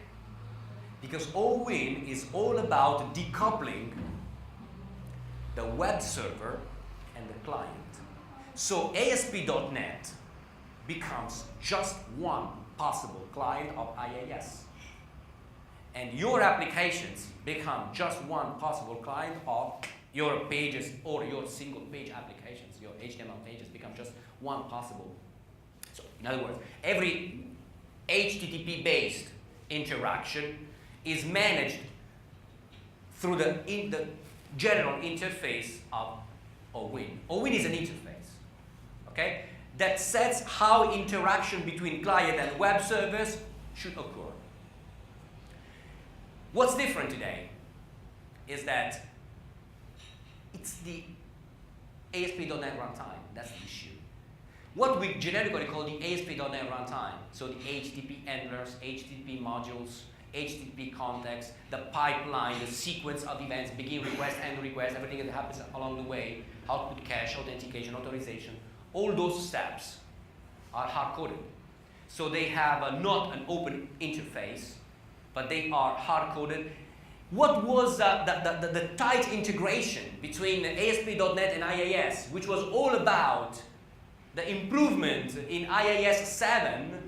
Because OWIN is all about decoupling the web server and the client. So ASP.NET becomes just one possible client of IAS. And your applications become just one possible client of your pages or your single page applications. Your HTML pages become just one possible. So in other words, every HTTP-based interaction is managed through the general interface of OWIN. OWIN is an interface, okay, that sets how interaction between client and web servers should occur. What's different today is that it's the ASP.NET runtime. That's the issue. What we generically call the ASP.NET runtime, so the HTTP handlers, HTTP modules, HTTP context, the pipeline, the sequence of events, begin request, end request, everything that happens along the way, output cache, authentication, authorization, all those steps are hard-coded. So they have not an open interface, but they are hard-coded. What was the tight integration between ASP.NET and IAS, which was all about the improvement in IAS 7,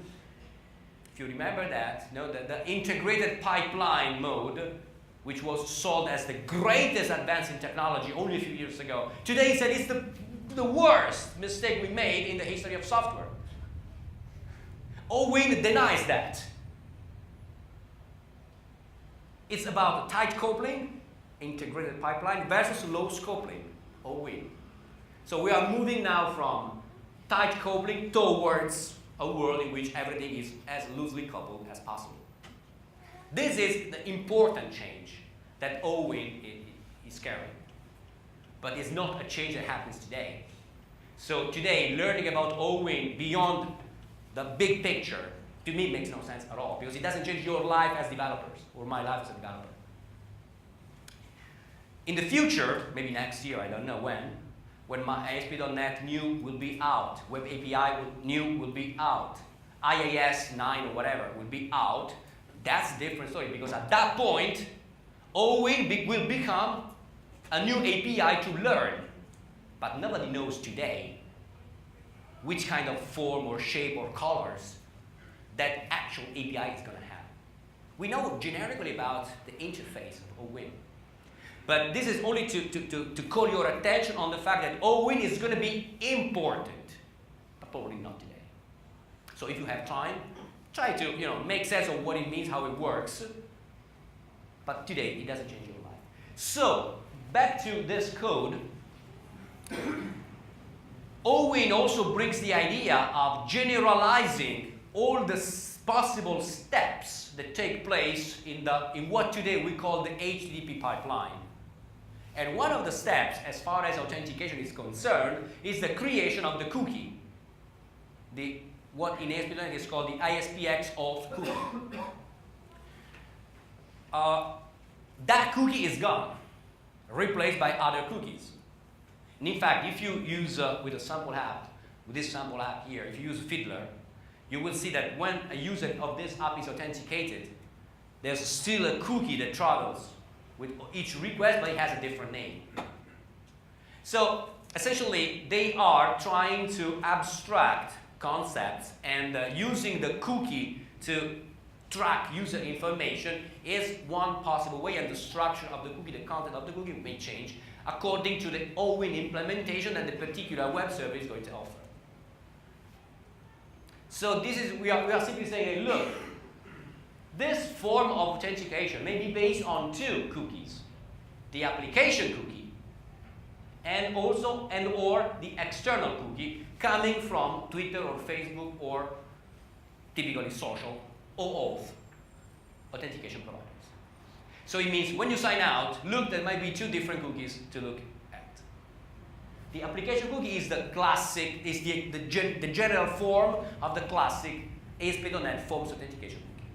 if you remember that, the integrated pipeline mode, which was sold as the greatest advance in technology only a few years ago. Today he said it's the worst mistake we made in the history of software. OWIN denies that. It's about tight coupling, integrated pipeline, versus loose coupling, OWIN. So we are moving now from tight coupling towards a world in which everything is as loosely coupled as possible. This is the important change that OWIN is carrying. But it's not a change that happens today. So today, learning about OWIN beyond the big picture, to me, makes no sense at all, because it doesn't change your life as developers, or my life as a developer. In the future, maybe next year, I don't know when my ASP.NET new will be out, Web API new will be out, IAS 9 or whatever will be out, that's a different story, because at that point, OWIN will become a new API to learn. But nobody knows today which kind of form or shape or colors that actual API is going to have. We know generically about the interface of OWIN. But this is only to call your attention on the fact that OWIN is going to be important, but probably not today. So if you have time, try to make sense of what it means, how it works. But today, it doesn't change your life. So back to this code. OWIN also brings the idea of generalizing all the possible steps that take place in what today we call the HTTP pipeline. And one of the steps, as far as authentication is concerned, is the creation of the cookie. What in ASP.NET is called the ISPX auth cookie. That cookie is gone, replaced by other cookies. And in fact, if you use with this sample app here, if you use Fiddler, you will see that when a user of this app is authenticated, there's still a cookie that travels with each request, but it has a different name. So essentially, they are trying to abstract concepts, and using the cookie to track user information is one possible way, and the structure of the cookie, the content of the cookie may change according to the OWIN implementation that the particular web server is going to offer. So this is, we are simply saying, hey, look, this form of authentication may be based on two cookies, the application cookie and or the external cookie coming from Twitter or Facebook or typically social or both authentication providers. So it means when you sign out, look, there might be two different cookies to look at. The application cookie is the classic, is the general form of the classic ASP.NET Forms authentication cookie.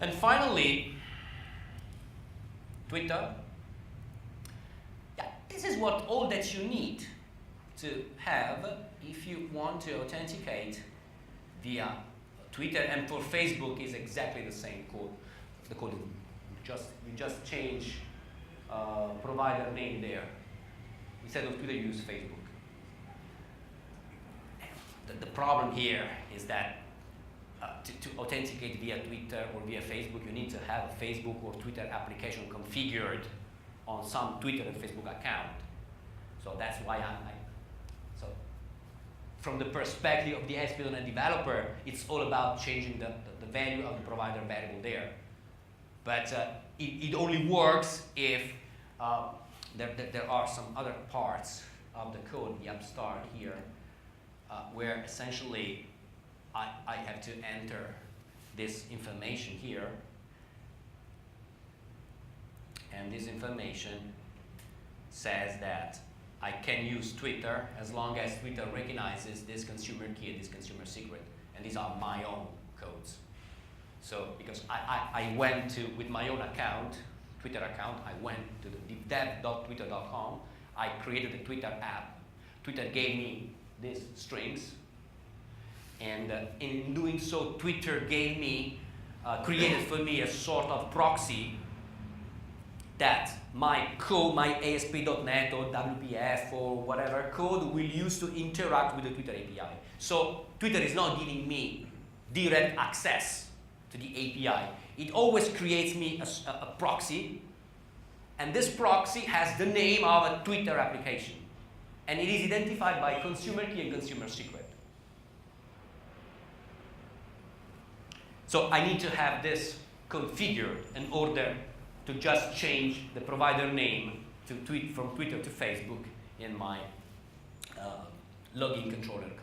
And finally, Twitter. Yeah, this is all that you need to have if you want to authenticate via Twitter, and for Facebook is exactly the same code. The code, you just change provider name there. Instead of Twitter, you use Facebook. The problem here is that to authenticate via Twitter or via Facebook, you need to have a Facebook or Twitter application configured on some Twitter and Facebook account. So that's why so from the perspective of the ASP.NET developer, it's all about changing the value of the provider variable there. But it only works if there are some other parts of the code, the upstart here, where essentially I have to enter this information here. And this information says that I can use Twitter as long as Twitter recognizes this consumer key and this consumer secret. And these are my own codes. So because I went to, with my own account, Twitter account, I went to the dev.twitter.com, I created a Twitter app. Twitter gave me these strings, and in doing so, Twitter gave me, created for me a sort of proxy that my code, my ASP.NET or WPF or whatever code will use to interact with the Twitter API. So Twitter is not giving me direct access to the API. It always creates me a proxy, and this proxy has the name of a Twitter application, and it is identified by consumer key and consumer secret. So I need to have this configured in order to just change the provider name to from Twitter to Facebook in my login controller code.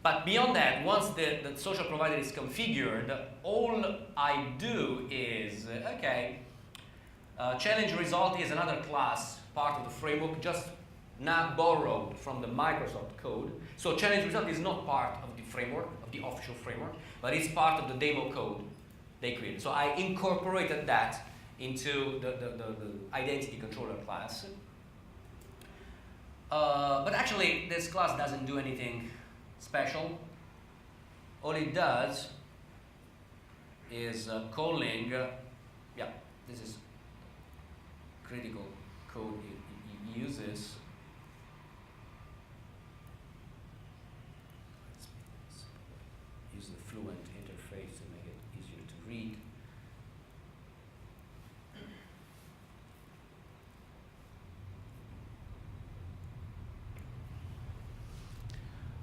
But beyond that, once the social provider is configured, all I do is, okay, challenge result is another class, part of the framework, just now borrowed from the Microsoft code. So challenge result is not part of the framework, of the official framework, but it's part of the demo code they created. So I incorporated that into the identity controller class. But actually, this class doesn't do anything special. All it does is calling, yeah, this is critical code it uses. Use the fluent interface to make it easier to read.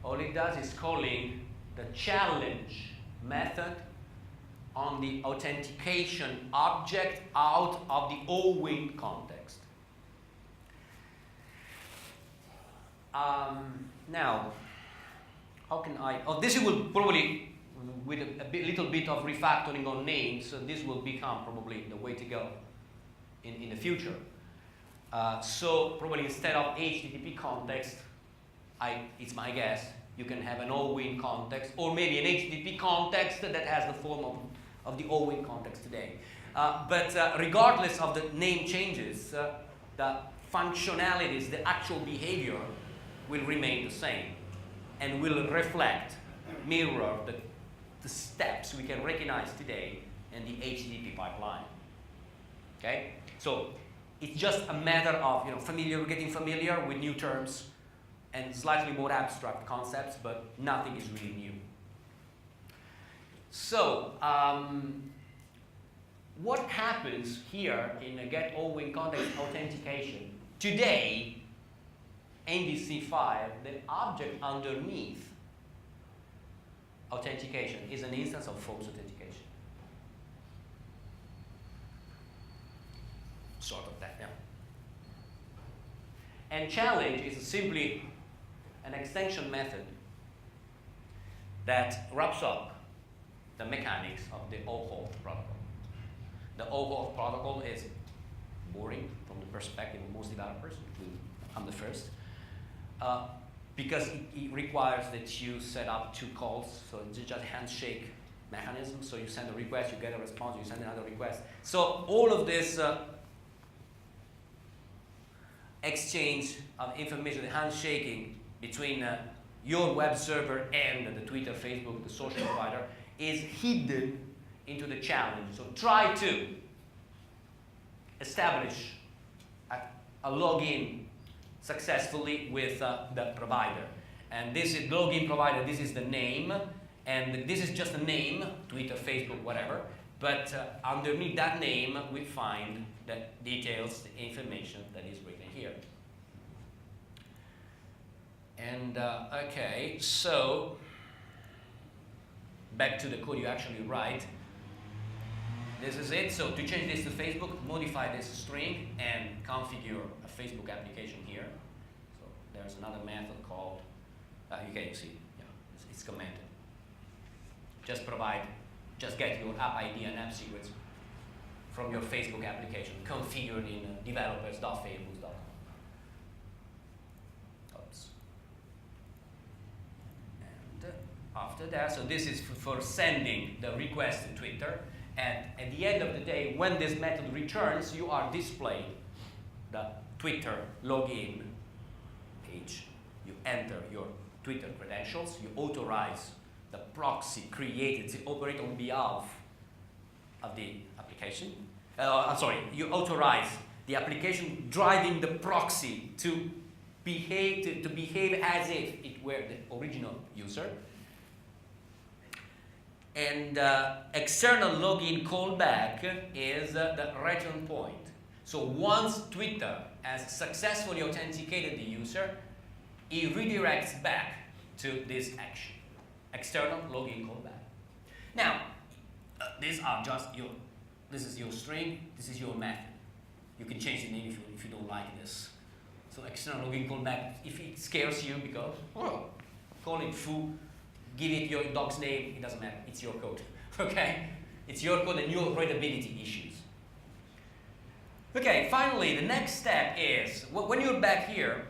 All it does is calling the challenge method on the authentication object out of the OWIN context. Now, how can I? Oh, this will probably, with a little bit of refactoring on names, so this will become probably the way to go in the future. So probably instead of HTTP context, it's my guess, you can have an OWIN context, or maybe an HTTP context that has the form of the OWIN context today. But regardless of the name changes, the functionalities, the actual behavior will remain the same and will reflect, mirror the steps we can recognize today in the HTTP pipeline. Okay? So it's just a matter of getting familiar with new terms and slightly more abstract concepts, but nothing is really new. So what happens here in a get all win context authentication? Today, MVC5, the object underneath authentication is an instance of false authentication. Sort of that, yeah. And challenge is simply an extension method that wraps up the mechanics of the OAuth protocol. The OAuth protocol is boring from the perspective of most developers, including I'm the first, because it requires that you set up 2 calls, so it's just a handshake mechanism. So you send a request, you get a response, you send another request. So all of this exchange of information, the handshaking between your web server and the Twitter, Facebook, the social provider is hidden into the challenge. So try to establish a login successfully with the provider. And this is login provider, this is the name, and this is just a name, Twitter, Facebook, whatever. But underneath that name, we find the details, the information that is written here. And okay, so back to the code you actually write. This is it. So to change this to Facebook, modify this string and configure a Facebook application here. So there's another method called, you see, yeah, it's commented. Just get your app ID and app secrets from your Facebook application, configured in developers.facebook.com. Oops. And after that, so this is for sending the request to Twitter. And at the end of the day, when this method returns, you are displayed the Twitter login page. You enter your Twitter credentials, you authorize the proxy created to operate on behalf of the application. You authorize the application driving the proxy to behave as if it were the original user. And external login callback is the return point. So once Twitter has successfully authenticated the user, it redirects back to this action. External login callback. Now, these are just this is your string, this is your method. You can change the name if you don't like this. So external login callback, if it scares you because, call it foo, give it your dog's name, it doesn't matter, it's your code, okay? It's your code and your readability issues. Okay, finally, the next step is, when you're back here,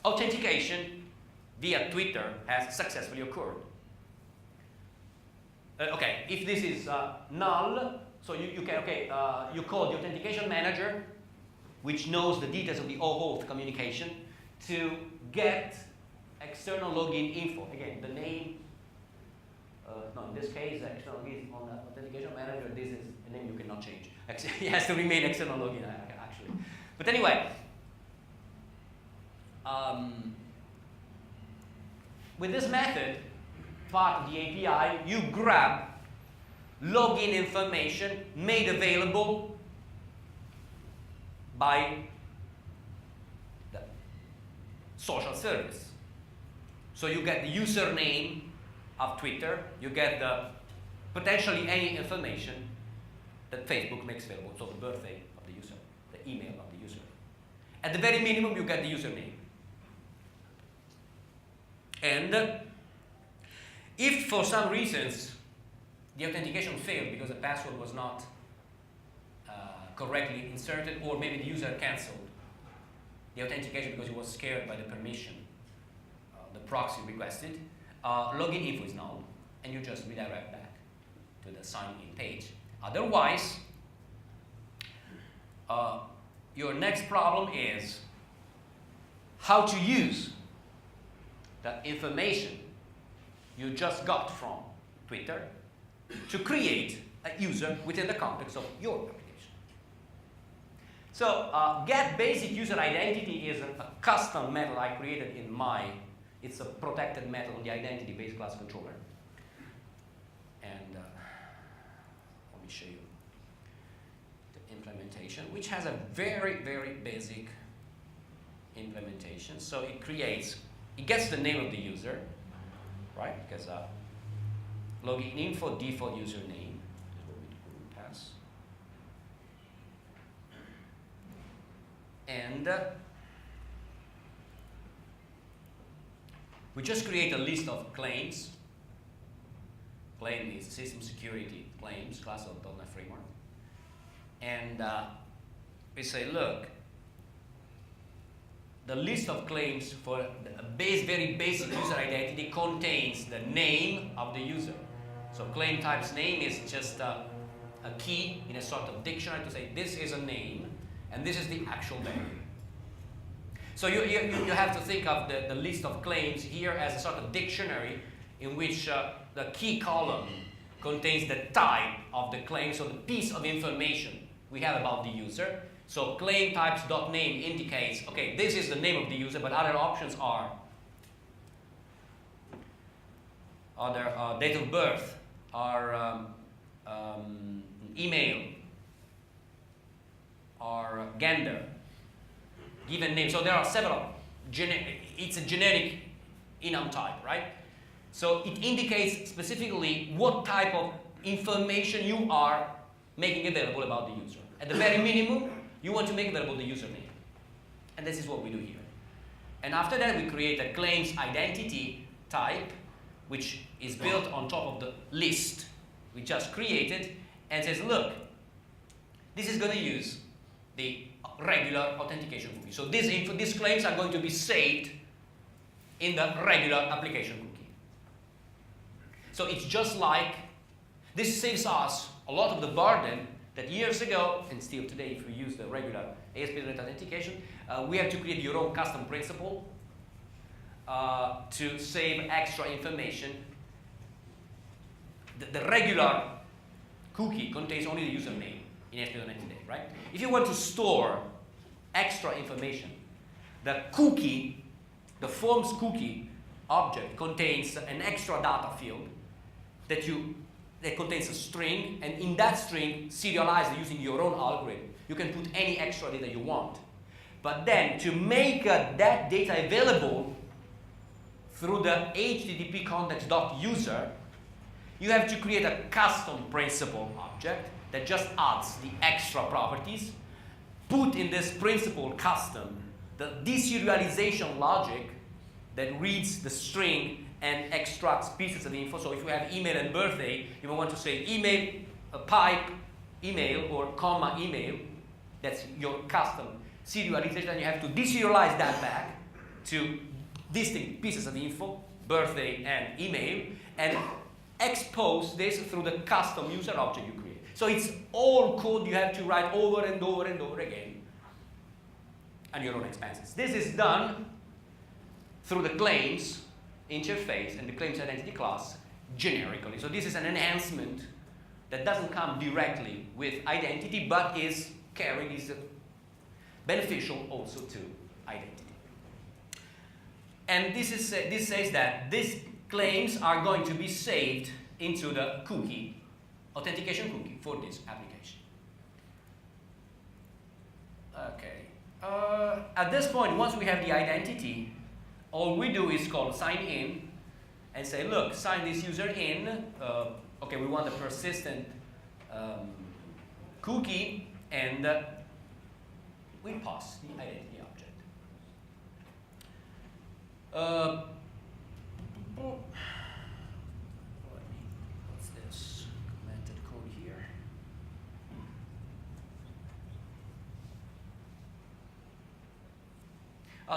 authentication via Twitter has successfully occurred. Okay, if this is null, so you call the authentication manager, which knows the details of the OAuth communication, to get external login info. Again, the name, in this case, external login on the authentication manager, this is a name you cannot change. It has to remain external login, actually. But anyway, with this method, part of the API, you grab login information made available by the social service. So you get the username of Twitter, you get the potentially any information that Facebook makes available, so the birthday of the user, the email of the user. At the very minimum, you get the username. And if for some reasons the authentication failed because the password was not correctly inserted, or maybe the user canceled the authentication because he was scared by the permission the proxy requested, login info is null, and you just redirect back to the sign-in page. Otherwise, your next problem is how to use that information you just got from Twitter to create a user within the context of your application. So get basic user identity is a custom method I created in it's a protected method on the identity-based class controller. And me show you the implementation, which has a very, very basic implementation. So it gets the name of the user, right? Because login info default username is what we pass. And we just create a list of claims. Claim is system security claims, class of .NET Framework. And we say, look, the list of claims for a very basic user identity contains the name of the user. So claim type's name is just a key in a sort of dictionary to say this is a name and this is the actual value. So you have to think of the list of claims here as a sort of dictionary in which the key column contains the type of the claim, so the piece of information we have about the user. So claim types.name indicates, okay, this is the name of the user, but other options are date of birth, or email, or gender, given name. So there are several, it's a generic enum type, right? So it indicates specifically what type of information you are making available about the user. At the very minimum, you want to make available the username. And this is what we do here. And after that, we create a claims identity type, which is built on top of the list we just created, and says, look, this is going to use the regular authentication cookie. So these claims are going to be saved in the regular application cookie. So it's just like, this saves us a lot of the burden that years ago, and still today if we use the regular ASP.NET authentication, we have to create your own custom principal to save extra information. The regular cookie contains only the username in ASP.NET today, right? If you want to store extra information, the cookie, the forms cookie object contains an extra data field that contains a string, and in that string, serialized using your own algorithm. You can put any extra data you want. But then, to make that data available through the HTTP context.user, you have to create a custom principal object that just adds the extra properties, put in this principal custom the deserialization logic that reads the string and extracts pieces of info. So if you have email and birthday, you will want to say email, pipe, email, or comma email. That's your custom serialization, and you have to deserialize that back to distinct pieces of info, birthday and email, and expose this through the custom user object you create. So it's all code you have to write over and over and over again at your own expenses. This is done through the claims interface and the claims identity class generically. So this is an enhancement that doesn't come directly with identity, but is beneficial also to identity. And this says that these claims are going to be saved into the cookie, authentication cookie for this application. Okay. At this point, once we have the identity, all we do is call sign in and say, look, sign this user in. Okay, we want a persistent cookie, and we pass the identity object. What's this commented code here?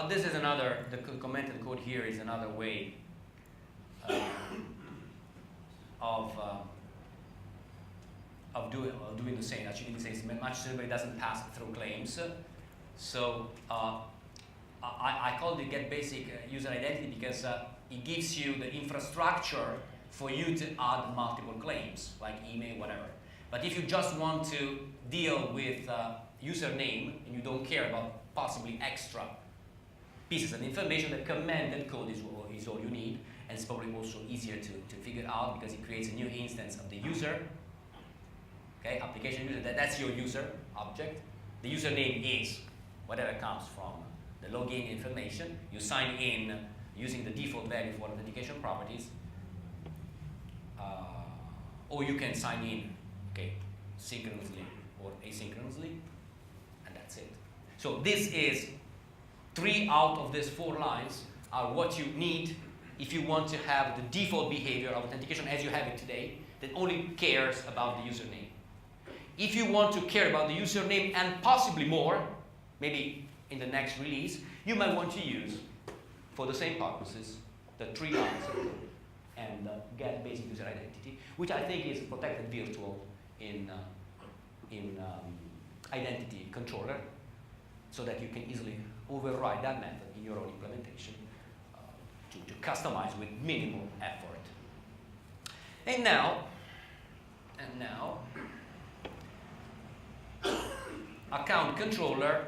This is another, the commented code here is another way of doing the same. Actually, this is much simpler. It doesn't pass through claims. So I call it get basic user identity because it gives you the infrastructure for you to add multiple claims, like email, whatever. But if you just want to deal with username and you don't care about possibly extra pieces of information, the commanded code is all you need, and it's probably also easier to figure out because it creates a new instance of the user. Okay, application user, that's your user object. The username is whatever comes from the login information. You sign in using the default value for authentication properties. Or you can sign in, okay, synchronously or asynchronously, and that's it. So this is 3 out of these 4 lines are what you need if you want to have the default behavior of authentication as you have it today, that only cares about the username. If you want to care about the username and possibly more, maybe in the next release, you might want to use, for the same purposes, the 3 lines and get basic user identity, which I think is protected virtual in identity controller, so that you can easily override that method in your own implementation to customize with minimal effort. And now, account controller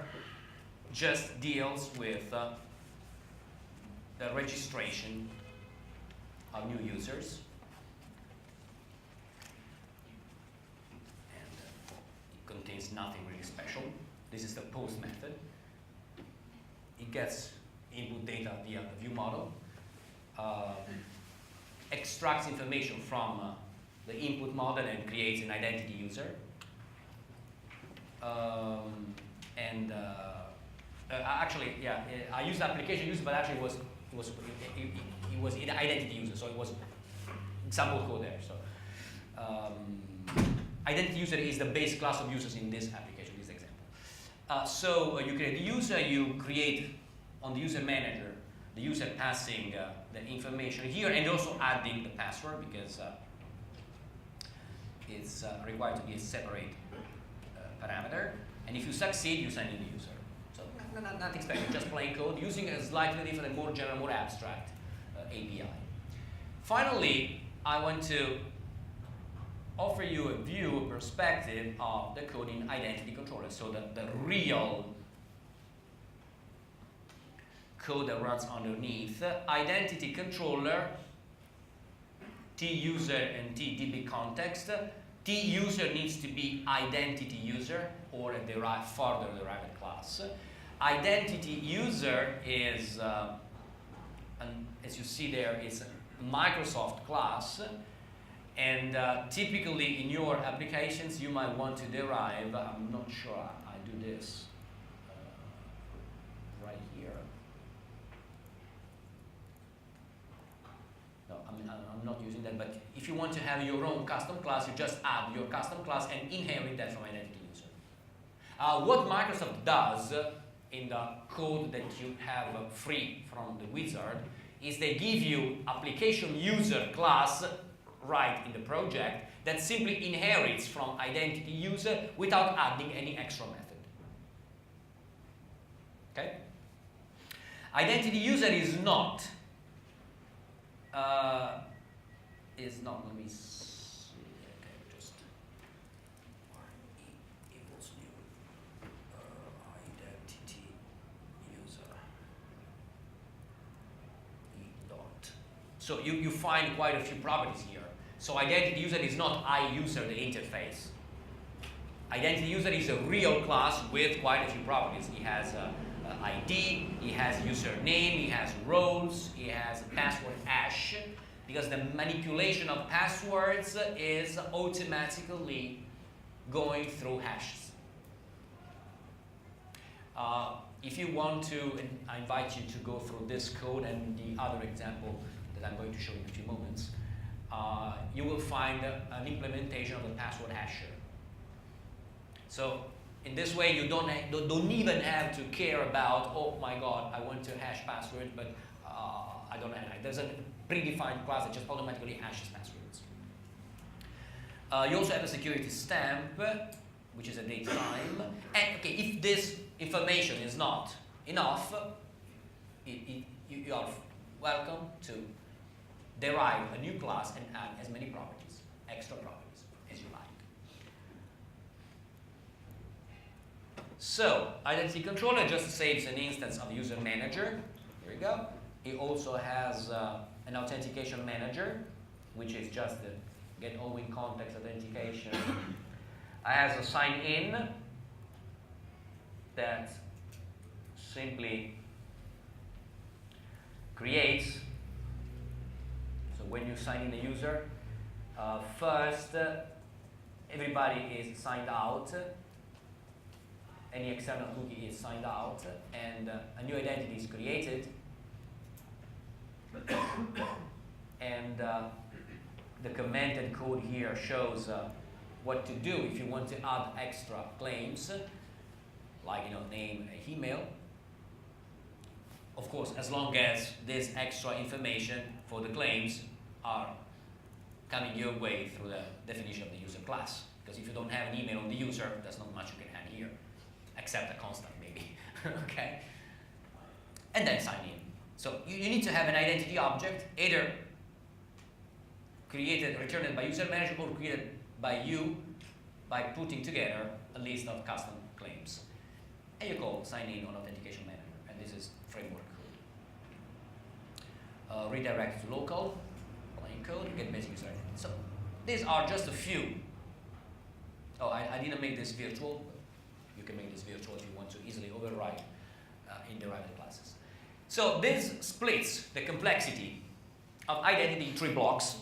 just deals with the registration of new users. And it contains nothing really special. This is the post method. It gets input data via the view model, extracts information from the input model and creates an identity user. Actually, yeah, I used application user, but actually it was an identity user, so it was example code there. So identity user is the base class of users in this application, this example. So you create the user, you create on the user manager the user passing the information here, and also adding the password, because it's required to be a separate parameter. And if you succeed, you sign in the user. So nothing special, just plain code using a slightly different and more general, more abstract API. Finally, I want to offer you a view, a perspective of the code in identity controller, so that the real code that runs underneath. Identity controller, T-user and T-DB context. T-user needs to be identity user or a further derived class. Identity user is, as you see there, is a Microsoft class. And typically in your applications, you might want to derive, I'm not sure I do this right here. No, I'm not using that, but if you want to have your own custom class, you just add your custom class and inherit that from identity user. What Microsoft does in the code that you have free from the wizard is they give you application user class right in the project that simply inherits from identity user without adding any extra method. Okay? Identity user is not, let me see, okay, just equals new identity user dot. So you find quite a few properties here. So identity user is not iUser, the interface. Identity user is a real class with quite a few properties. He has ID, he has username, he has roles, he has a password hash, because the manipulation of passwords is automatically going through hashes. If you want to, and I invite you to go through this code and the other example that I'm going to show in a few moments, you will find an implementation of the password hasher. So in this way, you don't even have to care about, oh my God, I want to hash password, but I don't have it. There's a predefined class that just automatically hashes passwords. You also have a security stamp, which is a date time. And okay, if this information is not enough, you are welcome to derive a new class and add as many properties, extra properties, as you like. So, identity controller just saves an instance of user manager. Here we go. It also has an authentication manager, which is just the get all in context authentication I have a sign in that simply creates. So when you sign in a user, first everybody is signed out. Any external cookie is signed out, and a new identity is created. And the commented code here shows what to do if you want to add extra claims, like name, email. Of course, as long as this extra information for the claims are coming your way through the definition of the user class. Because if you don't have an email on the user, there's not much you can add here, except a constant maybe. Okay? And then sign in. So you need to have an identity object, either created, returned by user manager, or created by you by putting together a list of custom claims. And you call sign in on authentication manager, and this is framework code. Redirect to local, plain code, get basic user identity. So these are just a few. Oh, I didn't make this virtual. You can make this virtual if you want to easily override in derived classes. So this splits the complexity of identity in 3 blocks.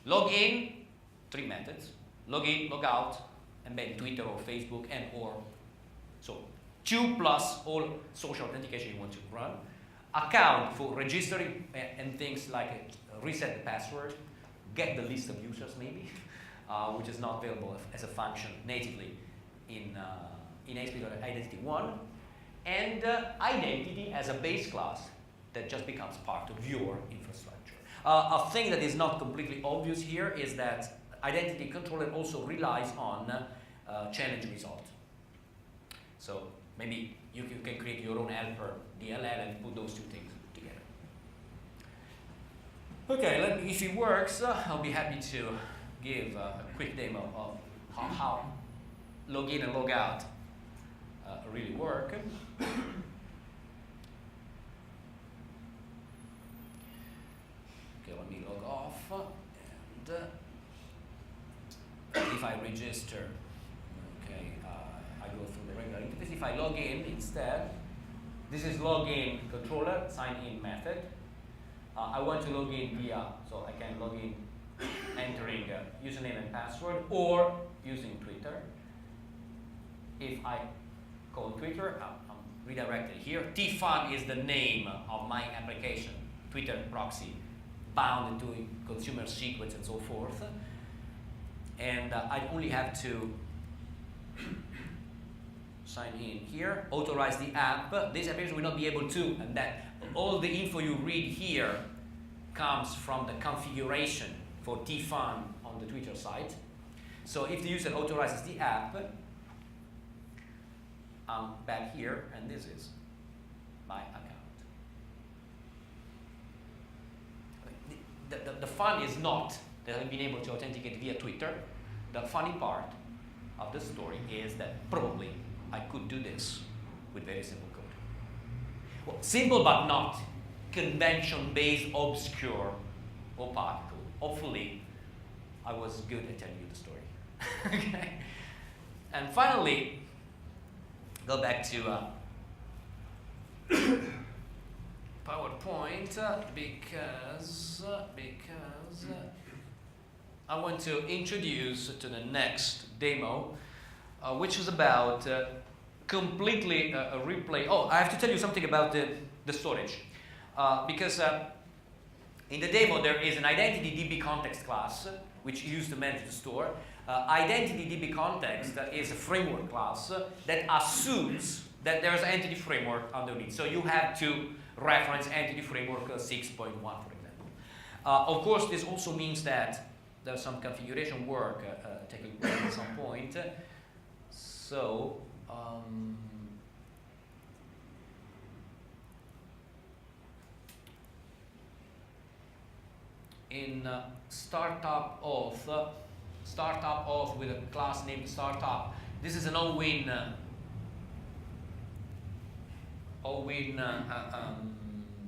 Login, 3 methods. Login, logout, and then Twitter or Facebook and or. So 2 plus all social authentication you want to run. Account for registering and things like reset the password, get the list of users maybe, which is not available as a function natively in ASP.NET Identity 1, and identity as a base class that just becomes part of your infrastructure. A thing that is not completely obvious here is that identity controller also relies on challenge result. So maybe you can create your own helper DLL and put those 2 things together. Okay, if it works, I'll be happy to give a quick demo of how login and logout really work. Okay, let me log off, and if I register, okay, I go through the regular interface. If I log in instead, this is login controller, sign in method. I want to log in via, so I can log in entering username and password or using Twitter. If I call Twitter, I'm redirected here. tfun is the name of my application, Twitter proxy, bound to consumer secrets and so forth. And I only have to sign in here, authorize the app. This application will not be able to, and that all the info you read here comes from the configuration for tfun on the Twitter site. So if the user authorizes the app, I'm back here, and this is my account. The fun is not that I've been able to authenticate via Twitter. The funny part of the story is that probably I could do this with very simple code. Well, simple but not convention-based, obscure, opaque code. Hopefully, I was good at telling you the story. Okay. And finally, go back to PowerPoint because I want to introduce to the next demo, which is about completely a replay. Oh, I have to tell you something about the storage, because in the demo there is an Identity DB context class which is used to manage the store. Identity DB context is a framework class that assumes that there's an entity framework underneath. So you have to reference entity framework 6.1, for example. Of course, this also means that there's some configuration work taking place at some point. So in startup auth with a class named startup. This is an all-win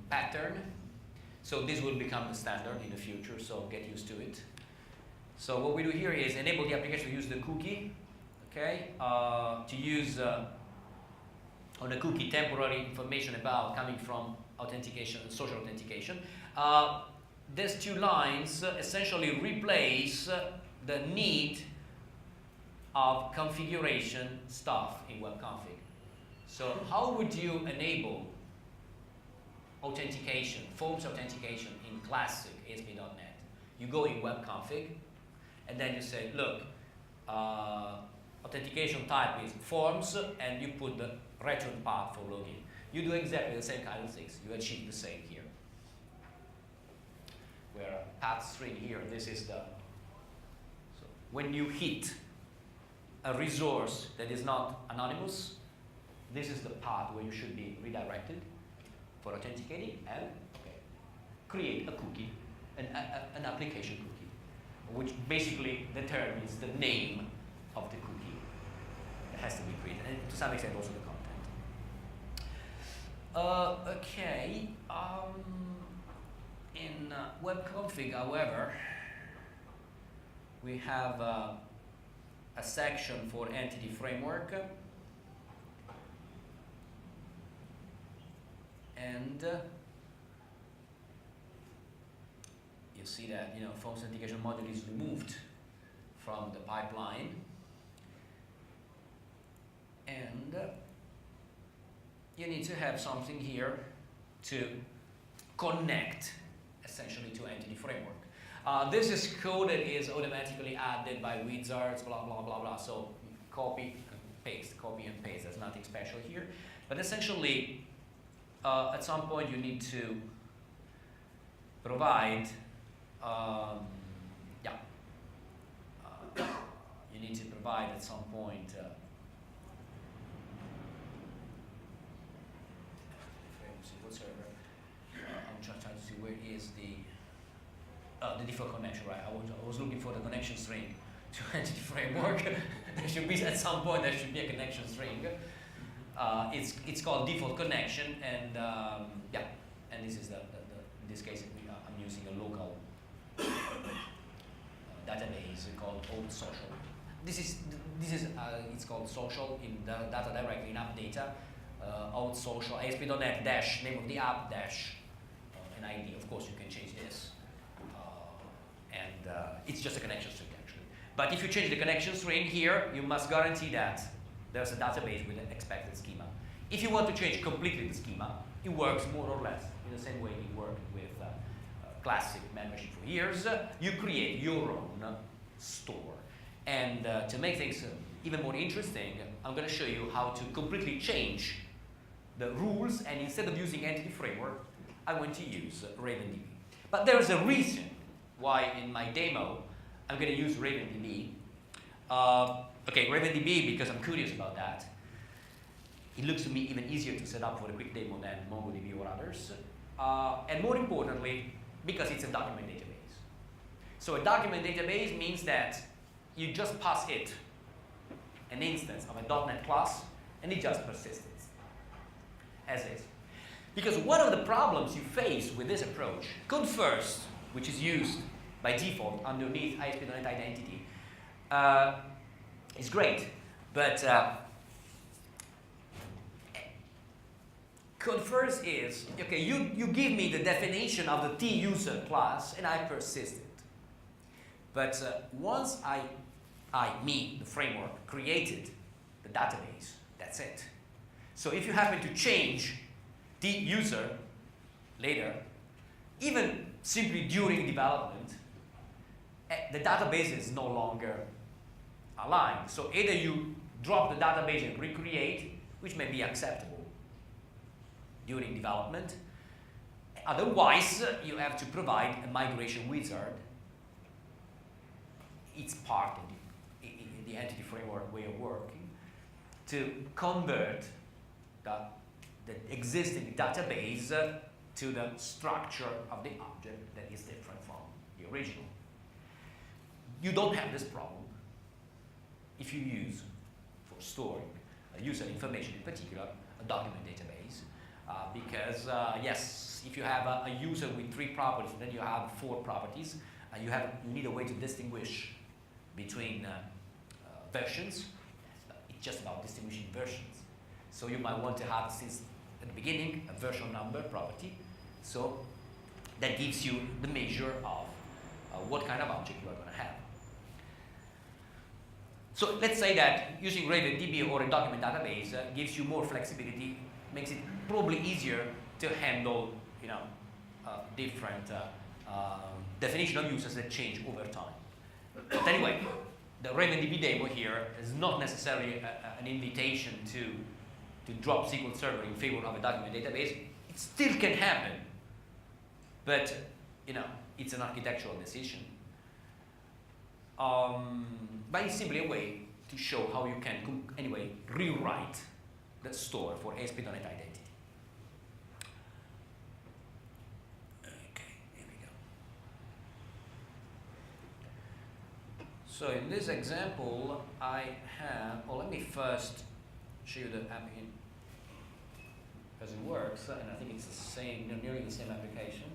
pattern. So this will become the standard in the future, so get used to it. So what we do here is enable the application to use the cookie, okay, to use on the cookie temporary information about coming from authentication and social authentication. These two lines essentially replace the need of configuration stuff in web config. So how would you enable authentication, forms authentication in classic ASP.NET? You go in web config, and then you say, look, authentication type is forms, and you put the return path for login. You do exactly the same kind of things. You achieve the same here. Where path string here, this is the, so when you hit a resource that is not anonymous, this is the path where you should be redirected for authenticating, and create a cookie, an application cookie, which basically determines the name of the cookie that has to be created, and to some extent also the content. Okay. In web config, however, we have a section for entity framework, and you see that forms authentication module is removed from the pipeline, and you need to have something here to connect essentially to entity framework. This is code that is automatically added by wizards, blah, blah, blah, blah. So copy and paste. There's nothing special here. But essentially, at some point you need to provide, you need to provide at some point I'm trying to see where is the default connection, right? I was looking for the connection string to entity framework. There should be, at some point, there should be a connection string. It's called default connection, and and this is in this case I'm using a local database called old social. This is it's called social in the data directory in app data. Old social ASP.NET dash name of the app dash an ID. Of course, you can change this, and it's just a connection string actually. But if you change the connection string here, you must guarantee that there's a database with an expected schema. If you want to change completely the schema, it works more or less in the same way it worked with classic membership for years. You create your own store, and to make things even more interesting, I'm going to show you how to completely change the rules, and instead of using entity framework, I want to use RavenDB. But there's a reason why in my demo I'm going to use RavenDB. Okay, RavenDB because I'm curious about that. It looks to me even easier to set up for a quick demo than MongoDB or others. And more importantly, because it's a document database. So a document database means that you just pass it an instance of a .NET class, and it just persists as is. Because one of the problems you face with this approach, code first, which is used by default underneath ASP.NET Identity, is great, but code first is, okay, you give me the definition of the T-user class, and I persist it. But once the framework, created the database, that's it. So if you happen to change the user later, even simply during development, the database is no longer aligned. So either you drop the database and recreate, which may be acceptable during development. Otherwise, you have to provide a migration wizard. It's part of the entity framework way of working to convert the existing database to the structure of the object that is different from the original. You don't have this problem if you use, for storing user information in particular, a document database, because yes, if you have a user with 3 properties and then you have 4 properties, you need a way to distinguish between versions. It's just about distinguishing versions. So you might want to have, since at the beginning, a version number property. So that gives you the measure of what kind of object you are going to have. So let's say that using RavenDB or a document database gives you more flexibility, makes it probably easier to handle, different definition of users that change over time. But anyway, the RavenDB demo here is not necessarily an invitation to drop SQL Server in favor of a document database. It still can happen, but it's an architectural decision. But it's simply a way to show how you can rewrite the store for ASP.NET Identity. Okay, here we go. So in this example, I have, let me first show you the app as it works, and I think it's the same, nearly the same application.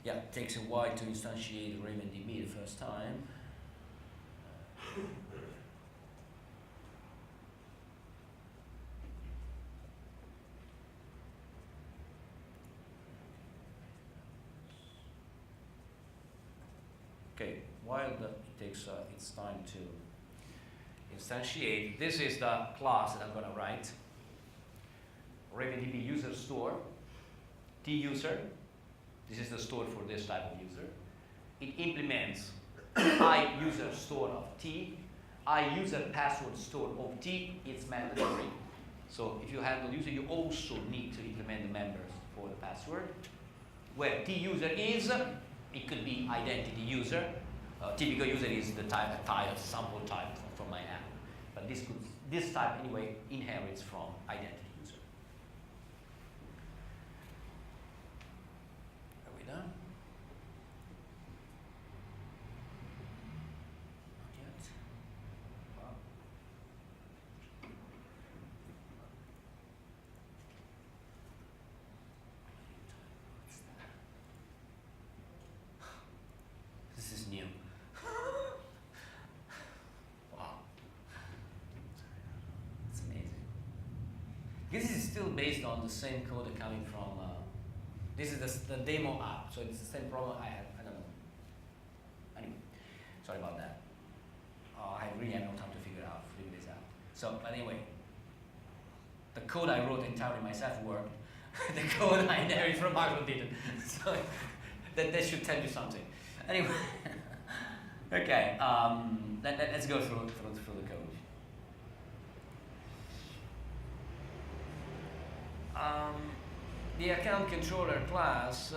Yeah, it takes a while to instantiate RavenDB the first time. Okay, while it takes its time to instantiate, this is the class that I'm going to write. RavenDB user store, tuser. This is the store for this type of user. It implements iUser store of T, iUser password store of T. It's mandatory. So if you handle user, you also need to implement the members for the password. Where tuser is, it could be identity user. Typical user is the type, sample type from my app. But this type anyway inherits from identity user. Are we done? Not yet. Wow. This is new. Wow. It's amazing. This is still based on the same code coming from, this is the demo app, so it's the same problem I had. I don't know. Anyway, sorry about that. I really have no time to figure this out. So, but anyway, the code I wrote entirely myself worked. The code I inherited from Marshall didn't. So that should tell you something. Anyway, okay. Let's go through the code. The account controller class,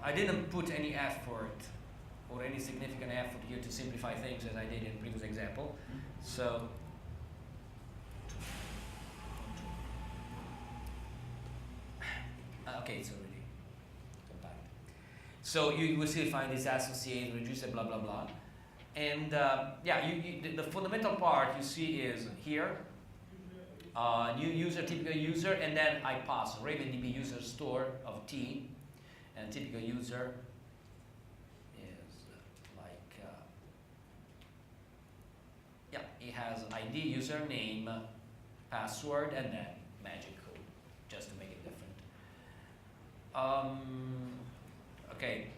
I didn't put any effort or any significant effort here to simplify things as I did in the previous example. So, okay, it's already compact. So you will still find this associate, reducer, blah, blah, blah. And the fundamental part you see is here. New user, typical user, and then I pass RavenDB user store of T, and typical user is it has ID, username, password, and then magic code, just to make it different. Okay.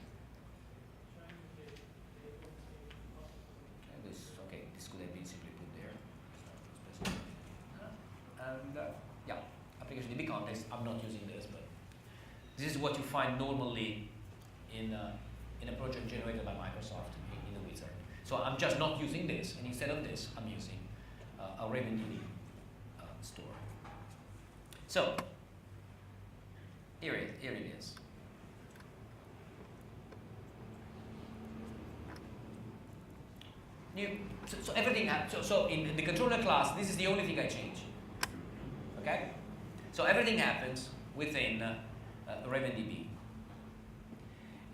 This could have been simply put there. And application DB context, I'm not using this, but this is what you find normally in a project generated by Microsoft in the wizard. So I'm just not using this, and instead of this, I'm using a RavenDB store. So here it is. So everything happens. So in the controller class, this is the only thing I change. Okay? So everything happens within RavenDB.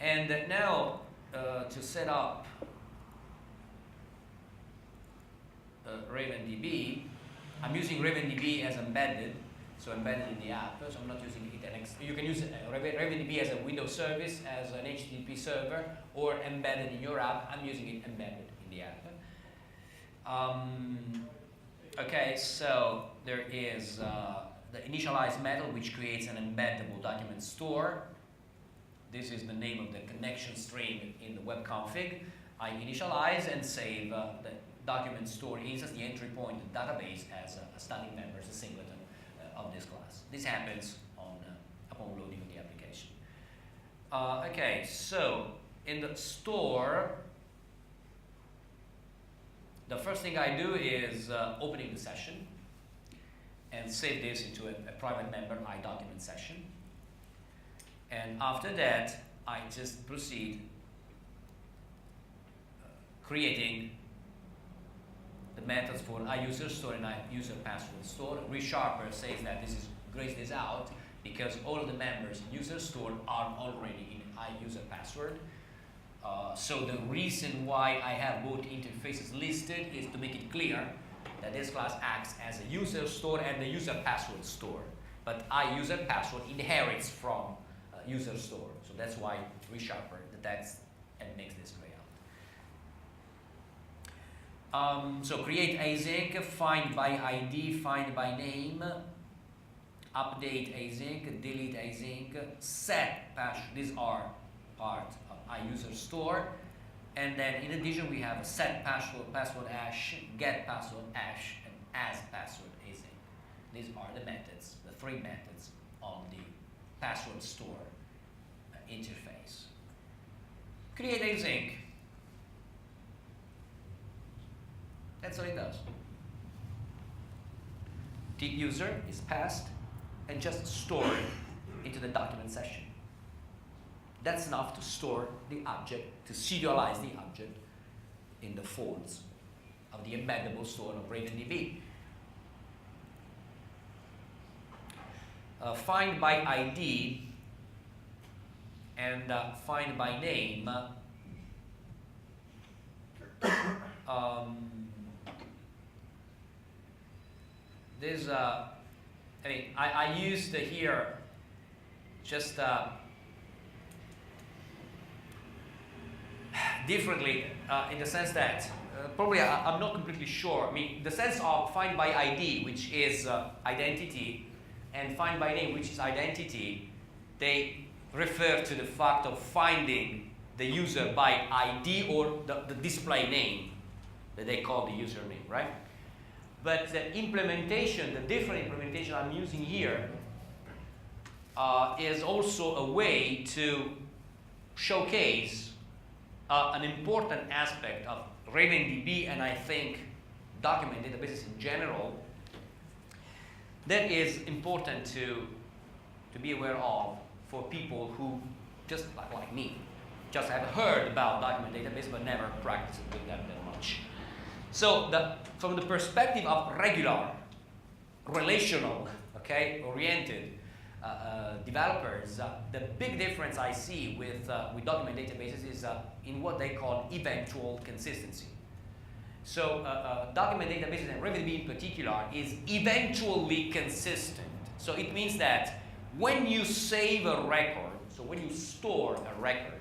And now to set up RavenDB. I'm using RavenDB as embedded, so embedded in the app. So I'm not using it. You can use RavenDB as a Windows service, as an HTTP server, or embedded in your app. I'm using it embedded in the app. Okay, so there is the initialize method, which creates an embeddable document store. This is the name of the connection string in the web config. I initialize and save the document store instance, the entry point, the database as a standing member, as a singleton of this class. This happens upon loading of the application. Okay, so in the store, the first thing I do is opening the session and save this into a private member iDocument session. And after that, I just proceed creating the methods for iUser store and iUser password store. ReSharper says that this is grays this out because all of the members in user store are already in iUser password. So the reason why I have both interfaces listed is to make it clear that this class acts as a user store and a user password store. But iUser password inherits from user store. So that's why ReSharper the text and makes this gray out. So create async, find by ID, find by name, update async, delete async, set password. These are part of iUser store. And then in addition we have a set password hash, get password hash, and as password async. These are the methods, the three methods on the password store interface. Create async. That's what it does. The user is passed and just stored into the document session. That's enough to store the object, to serialize the object in the folds of the embeddable store of RavenDB. Find by ID and find by name there's I used here just differently in the sense that probably I'm not completely sure. I mean, the sense of find by ID, which is identity, and find by name, which is identity, they refer to the fact of finding the user by ID or the display name that they call the username, right? But the implementation, the different implementation I'm using here is also a way to showcase an important aspect of RavenDB and I think document databases in general that is important to be aware of for people who just like me just have heard about document database but never practiced with them that much. So from the perspective of regular, relational, oriented developers, the big difference I see with document databases is in what they call eventual consistency. So document databases and RavenDB in particular is eventually consistent. So it means that when you save a record, so when you store a record,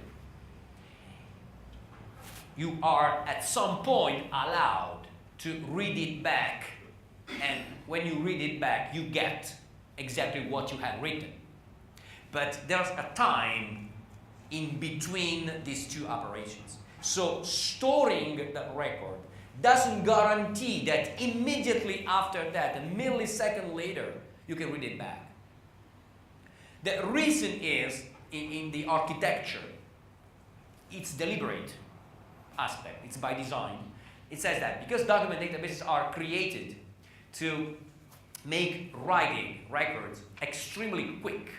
you are at some point allowed to read it back, and when you read it back, you get exactly what you had written. But there's a time in between these two operations. So storing the record doesn't guarantee that immediately after that, a millisecond later, you can read it back. The reason is in the architecture. It's deliberate aspect. It's by design. It says that because document databases are created to make writing records extremely quick,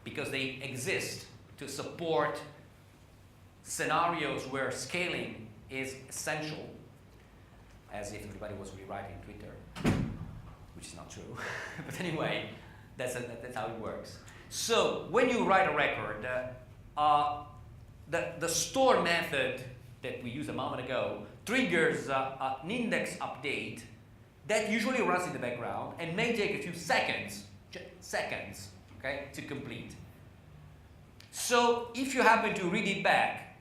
because they exist to support scenarios where scaling is essential, as if everybody was rewriting Twitter, which is not true. But anyway, that's how it works. So when you write a record, the store method that we used a moment ago triggers an index update that usually runs in the background and may take a few seconds, okay, to complete. So if you happen to read it back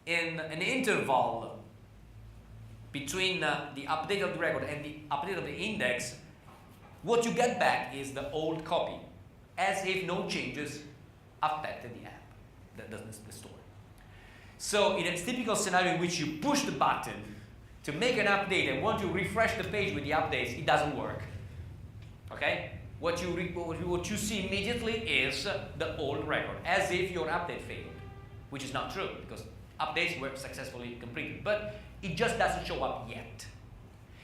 in an interval between the update of the record and the update of the index, what you get back is the old copy, as if no changes affected the app, the store. So in a typical scenario in which you push the button to make an update and want to refresh the page with the updates, it doesn't work. Okay? What you see immediately is the old record, as if your update failed, which is not true, because updates were successfully completed. But it just doesn't show up yet.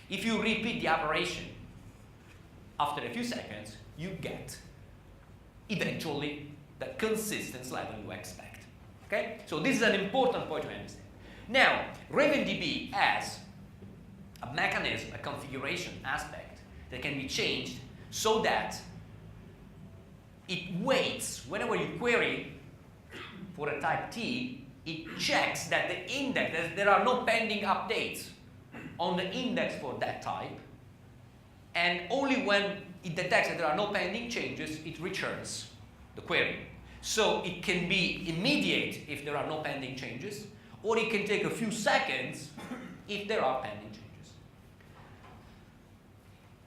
If you repeat the operation after a few seconds, you get eventually the consistency level you expect. Okay? So this is an important point to understand. Now, RavenDB has a mechanism, a configuration aspect that can be changed so that it waits whenever you query for a type T, it checks that the index, there are no pending updates on the index for that type, and only when it detects that there are no pending changes, it returns the query. So it can be immediate if there are no pending changes, or it can take a few seconds if there are pending changes.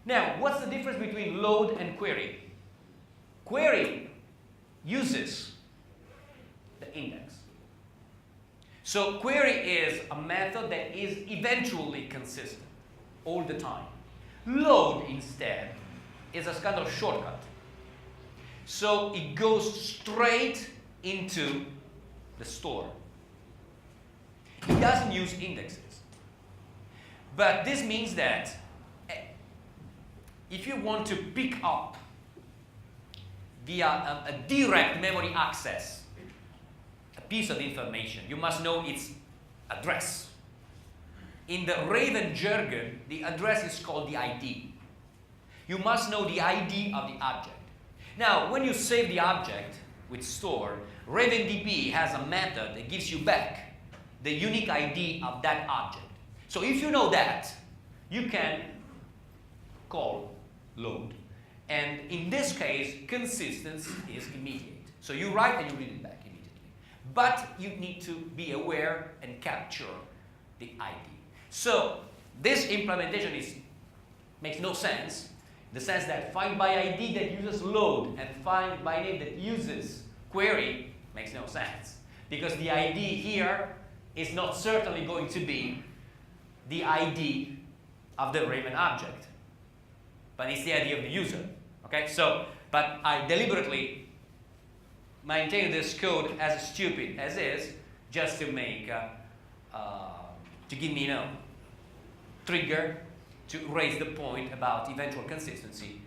Now, what's the difference between load and query? Query uses the index. So query is a method that is eventually consistent all the time. Load, instead, is a kind of shortcut. So it goes straight into the store. It doesn't use indexes. But this means that if you want to pick up via a direct memory access a piece of information, you must know its address. In the Raven jargon, the address is called the ID. You must know the ID of the object. Now, when you save the object with store, RavenDB has a method that gives you back the unique ID of that object. So if you know that, you can call load. And in this case, consistency is immediate. So you write and you read it back immediately. But you need to be aware and capture the ID. So this implementation makes no sense, in the sense that find by ID that uses load and find by name that uses query makes no sense. Because the ID here is not certainly going to be the ID of the Raven object, but it's the ID of the user. Okay, so, but I deliberately maintain this code as stupid as is, just to make, to give me, trigger to raise the point about eventual consistency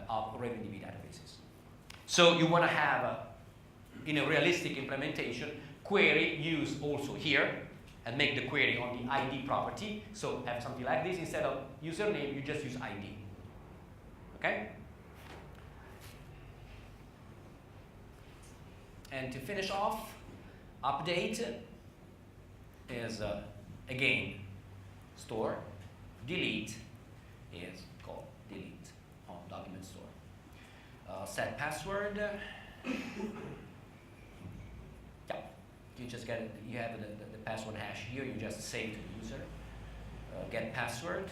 of RavenDB databases. So you want to have, in a realistic implementation, query used also here, and make the query on the ID property. So have something like this. Instead of username, you just use ID. Okay? And to finish off, update is, again, store. Delete is called delete on document store. Set password. Yeah, you just get it. You have the password hash here. You just save to the user. Get password.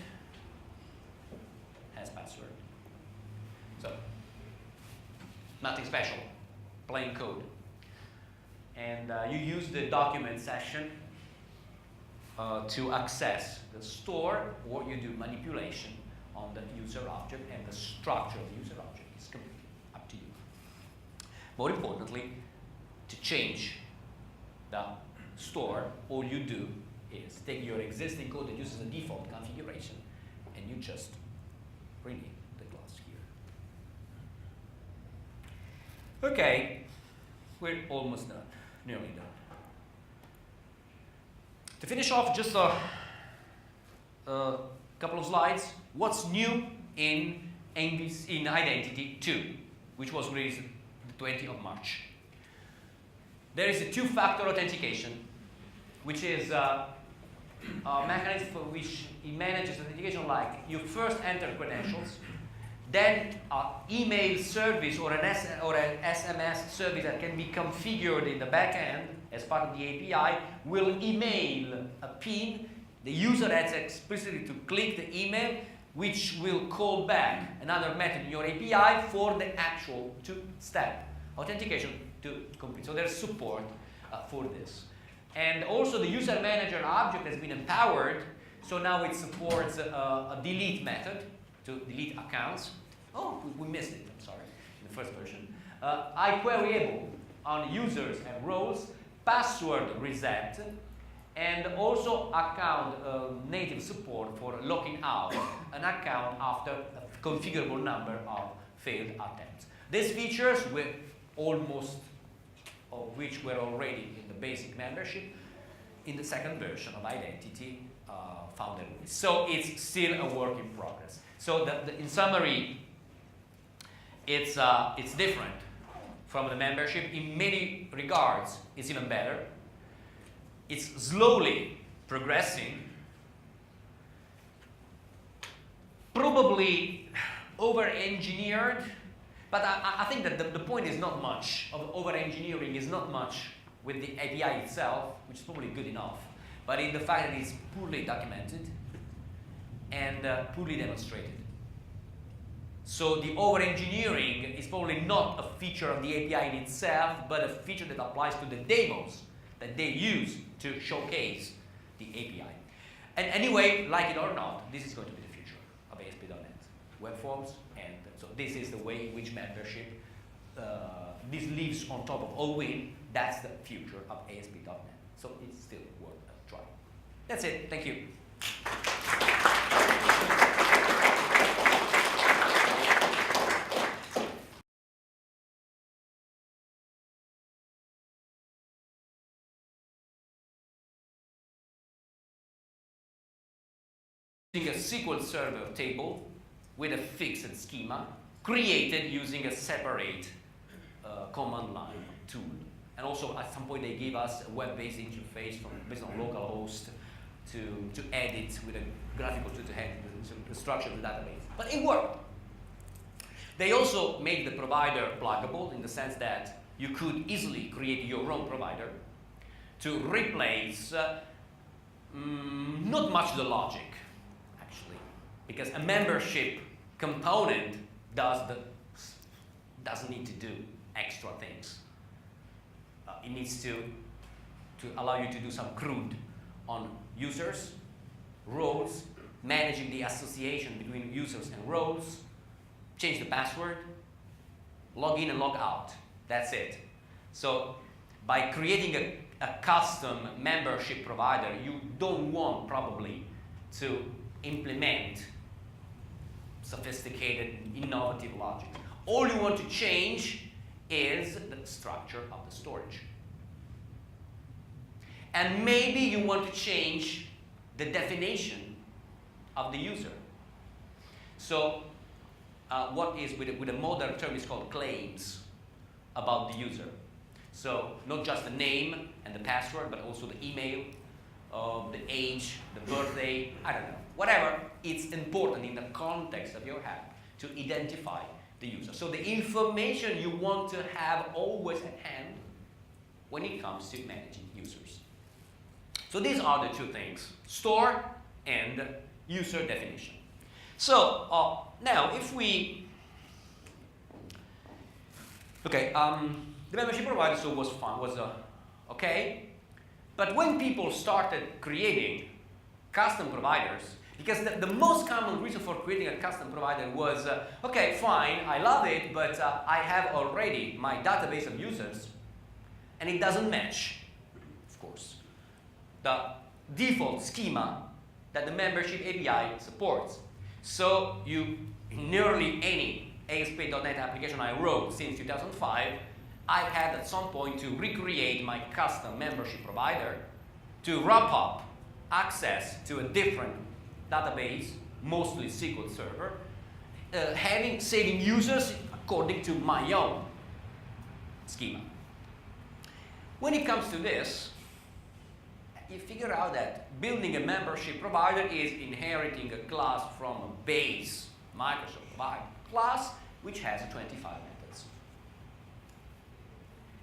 Has password. So nothing special. Plain code. And you use the document section to access the store, or you do manipulation on the user object, and the structure of the user object is completely up to you. More importantly, to change the store, all you do is take your existing code that uses the default configuration, and you just rename the class here. Okay, we're almost done, nearly done. To finish off, just a couple of slides. What's new in Identity 2, which was released the 20th of March? There is a two-factor authentication, which is mechanism for which it manages authentication, like you first enter credentials, then an email service or an SMS service that can be configured in the back end as part of the API will email a PIN. The user has explicitly to click the email, which will call back another method in your API for the actual two-step authentication to complete. So there's support for this. And also the user manager object has been empowered, so now it supports a delete method to delete accounts. Oh, we missed it, I'm sorry, in the first version. iQueryable on users and roles, password reset, and also account native support for locking out an account after a configurable number of failed attempts. These features were almost of which were already in the basic membership in the second version of Identity founder release. So it's still a work in progress. So in summary, it's different from the membership. In many regards, it's even better. It's slowly progressing, probably over-engineered, but I think that the point is not much of over-engineering, is not much with the API itself, which is probably good enough, but in the fact that it's poorly documented and poorly demonstrated. So the over-engineering is probably not a feature of the API in itself, but a feature that applies to the demos that they use to showcase the API. And anyway, like it or not, this is going to be the future of ASP.NET. Web forms, and so this is the way in which membership, this lives on top of OWIN. That's the future of ASP.NET. So it's still worth a try. That's it. Thank you. A SQL Server table with a fixed schema created using a separate command line tool. And also at some point they gave us a web-based interface based on localhost to edit with a graphical tool to handle the structure of the database. But it worked. They also made the provider pluggable in the sense that you could easily create your own provider to replace not much the logic, because a membership component doesn't need to do extra things. It needs to allow you to do some CRUD on users, roles, managing the association between users and roles, change the password, log in and log out. That's it. So by creating a custom membership provider, you don't want probably to implement sophisticated, innovative logic. All you want to change is the structure of the storage. And maybe you want to change the definition of the user. So what is with a modern term is called claims about the user. So not just the name and the password, but also the email, the age, the birthday, I don't know. Whatever, it's important in the context of your app to identify the user. So the information you want to have always at hand when it comes to managing users. So these are the two things, store and user definition. So now if we, okay, the membership provider so was fun, was okay, but when people started creating custom providers, because the most common reason for creating a custom provider was, okay, fine, I love it, but I have already my database of users, and it doesn't match, of course, the default schema that the membership API supports. So in nearly any ASP.NET application I wrote since 2005, I had at some point to recreate my custom membership provider to wrap up access to a different database, mostly SQL Server, saving users according to my own schema. When it comes to this, you figure out that building a membership provider is inheriting a class from a base Microsoft provided class which has 25 methods.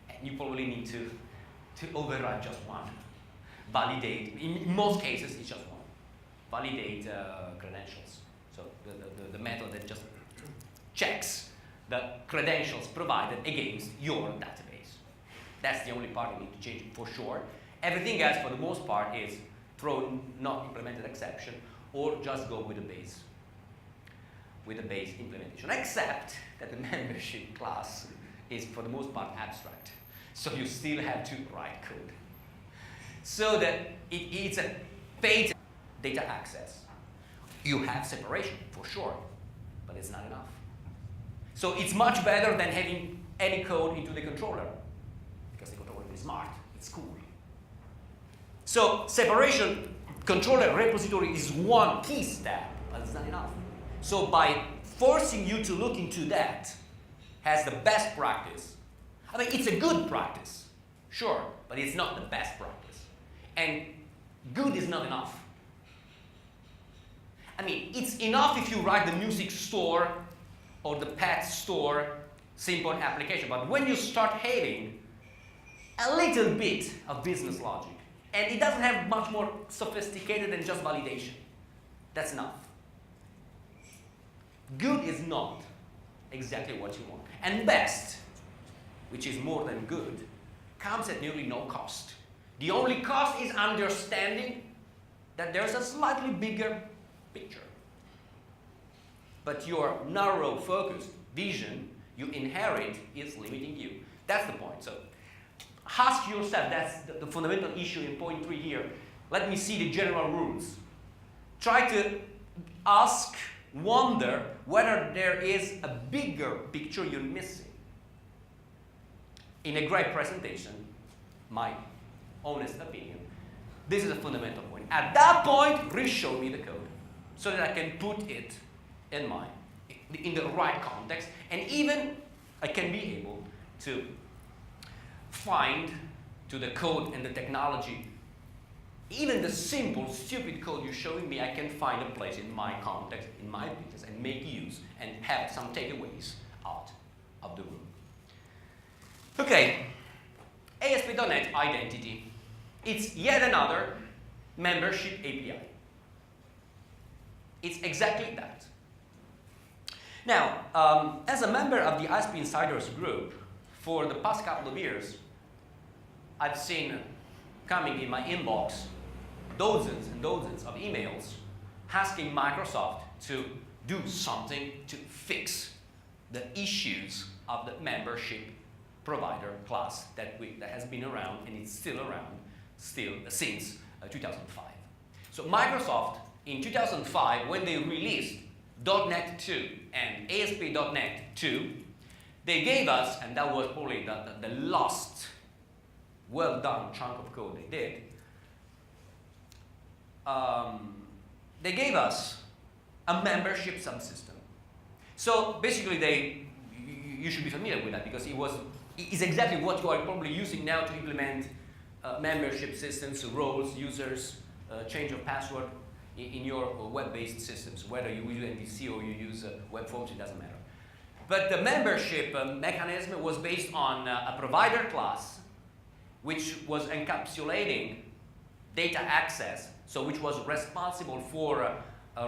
And you probably need to override just one. Validate, in most cases it's just one. Validate credentials. So the method that just checks the credentials provided against your database. That's the only part you need to change for sure. Everything else, for the most part, is throw not implemented exception or just go with the base implementation. Except that the membership class is, for the most part, abstract. So you still have to write code. So that it's a paid data access. You have separation, for sure, but it's not enough. So it's much better than having any code into the controller, because the controller is smart, it's cool. So separation, controller repository is one key step, but it's not enough. So by forcing you to look into that as the best practice, I mean, it's a good practice, sure, but it's not the best practice. And good is not enough. I mean, it's enough if you write the music store or the pet store simple application, but when you start having a little bit of business logic, and it doesn't have much more sophisticated than just validation, that's enough. Good is not exactly what you want. And best, which is more than good, comes at nearly no cost. The only cost is understanding that there's a slightly bigger picture. But your narrow focused vision you inherit is limiting you. That's the point. So ask yourself, that's the fundamental issue in point 3 here. Let me see the general rules. Try to wonder whether there is a bigger picture you're missing. In a great presentation, my honest opinion, this is a fundamental point. At that point, re-show me the code so that I can put it in the right context, and even I can be able to find to the code and the technology, even the simple, stupid code you're showing me, I can find a place in my context, in my business, and make use and have some takeaways out of the room. Okay, ASP.NET Identity. It's yet another membership API. It's exactly that. Now, as a member of the ASP Insiders group, for the past couple of years, I've seen coming in my inbox dozens and dozens of emails asking Microsoft to do something to fix the issues of the membership provider class that has been around, and it's still around since 2005. So Microsoft, in 2005, when they released .NET 2 and ASP.NET 2, they gave us, and that was probably the last well-done chunk of code they did, they gave us a membership subsystem. So basically, you should be familiar with that, because it's exactly what you are probably using now to implement membership systems, roles, users, change of password in your web-based systems, whether you use MVC or you use web forms, it doesn't matter. But the membership mechanism was based on a provider class, which was encapsulating data access, so which was responsible for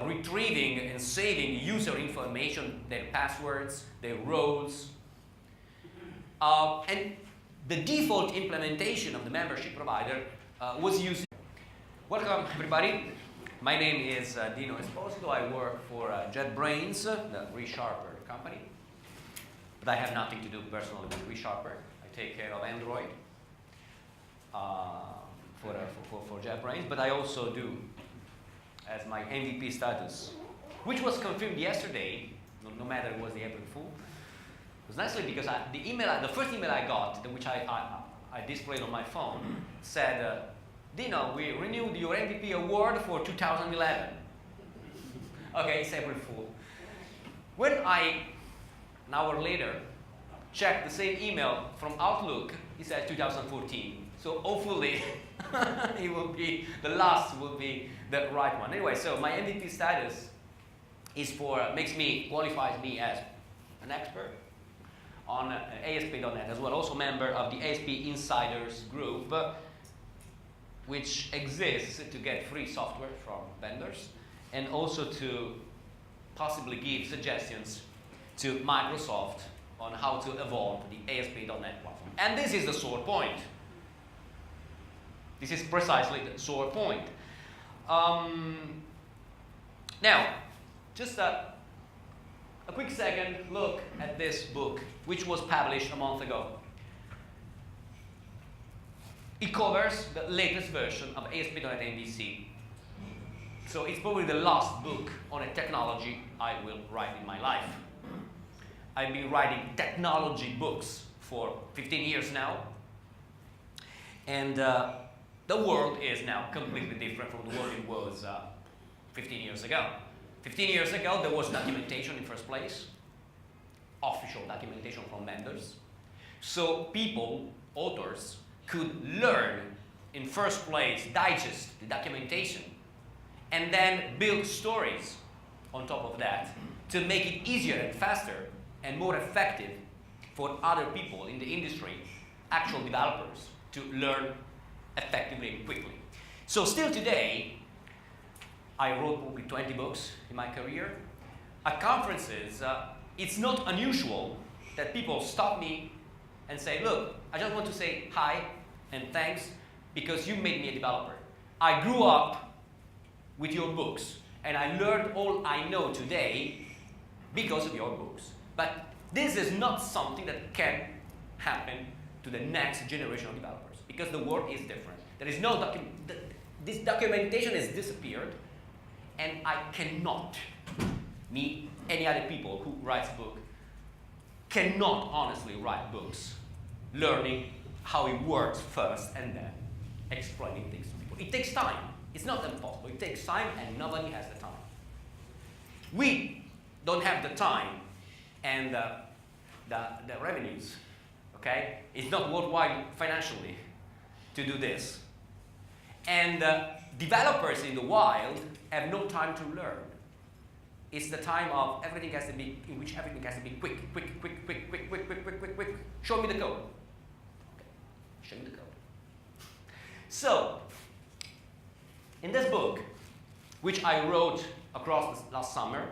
retrieving and saving user information, their passwords, their roles. And the default implementation of the membership provider was using. Welcome, everybody. My name is Dino Esposito. I work for JetBrains, the ReSharper company. But I have nothing to do personally with ReSharper. I take care of Android for JetBrains, but I also do as my MVP status, which was confirmed yesterday, no matter it was the April Fool. It was nicely because the first email I got, which I displayed on my phone, said, Dino, we renewed your MVP award for 2011. Okay, it's April Fool. When an hour later, checked the same email from Outlook, it said 2014. So hopefully It will be, the last will be the right one. Anyway, so my MVP status is qualifies me as an expert on ASP.NET, as well, also member of the ASP Insiders group, which exists to get free software from vendors, and also to possibly give suggestions to Microsoft on how to evolve the ASP.NET platform. And this is the sore point. This is precisely the sore point. Now, just a quick second look at this book, which was published a month ago. It covers the latest version of ASP.NET MVC. So it's probably the last book on a technology I will write in my life. I've been writing technology books for 15 years now. And the world is now completely different from the world it was 15 years ago. 15 years ago, there was documentation in first place, official documentation from vendors. So people, authors, could learn in first place, digest the documentation, and then build stories on top of that to make it easier and faster and more effective for other people in the industry, actual developers, to learn effectively and quickly. So still today, I wrote probably 20 books in my career. At conferences, it's not unusual that people stop me and say, look, I just want to say hi and thanks because you made me a developer. I grew up with your books and I learned all I know today because of your books. But this is not something that can happen to the next generation of developers because the world is different. There is no this documentation has disappeared, and I cannot, me, any other people who writes book, cannot honestly write books learning how it works first and then explaining things to people. It takes time. It's not impossible. It takes time and nobody has the time. We don't have the time and the revenues, okay? It's not worthwhile financially to do this. And developers in the wild have no time to learn. It's the time of everything has to be, in which everything has to be quick. Show me the code. Okay. Show me the code. So, in this book, which I wrote across this last summer,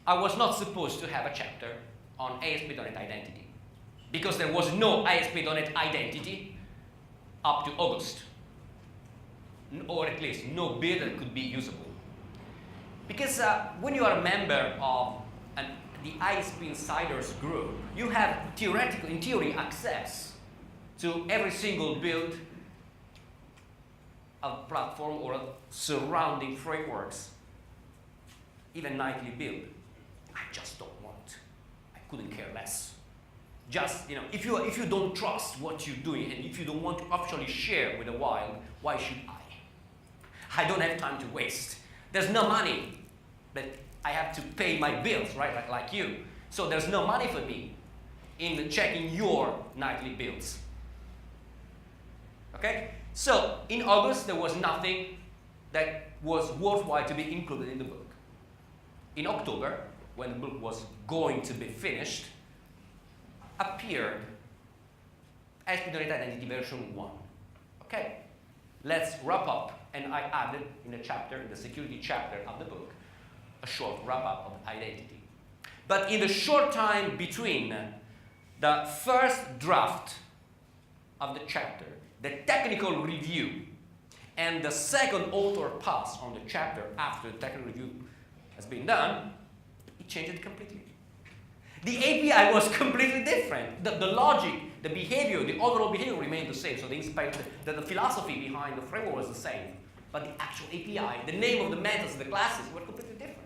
I was not supposed to have a chapter on ASP.NET Identity because there was no ASP.NET Identity up to August, or at least no build that could be usable. Because when you are a member of the ISP Insiders group, you have theoretically, in theory, access to every single build of platform or surrounding frameworks, even nightly build. I just don't want. I couldn't care less. Just, if you don't trust what you're doing and if you don't want to actually share with the wild, why should I? I don't have time to waste. There's no money that I have to pay my bills, right? Like you. So there's no money for me in checking your nightly bills. Okay? So in August, there was nothing that was worthwhile to be included in the book. In October, when the book was going to be finished, appeared ASP.NET Identity version 1. Okay, let's wrap up. And I added in the security chapter of the book, a short wrap-up of identity. But in the short time between the first draft of the chapter, the technical review, and the second author pass on the chapter after the technical review has been done, it changed completely. The API was completely different. The logic, the behavior, the overall behavior remained the same. So the philosophy behind the framework was the same. But the actual API, the name of the methods, the classes were completely different.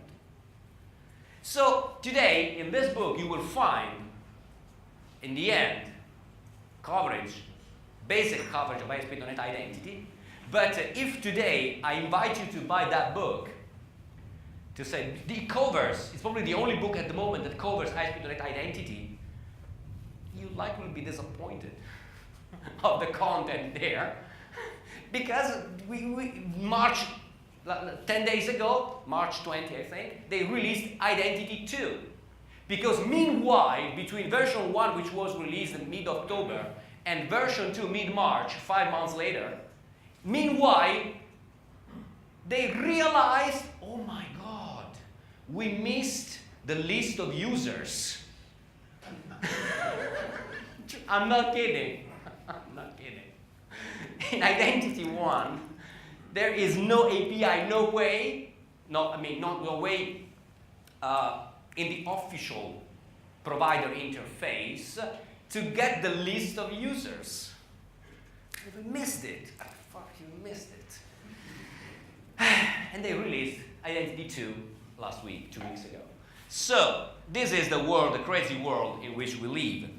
So today, in this book, you will find, in the end, basic coverage of ASP.NET Identity. But if today I invite you to buy that book, to say it covers, it's probably the only book at the moment that covers ASP.NET Identity, you likely will be disappointed. of the content there, because March, 10 days ago, March 20, I think, they released Identity 2. Because meanwhile, between version 1, which was released in mid-October, and version 2, mid-March, 5 months later, meanwhile, they realized, oh my God, we missed the list of users. I'm not kidding. I'm not kidding. In Identity 1, there is no API, no way, no way in the official provider interface to get the list of users. We missed it. Fuck, you missed it. And they released Identity 2 last week, 2 weeks ago. So, this is the world, the crazy world in which we live.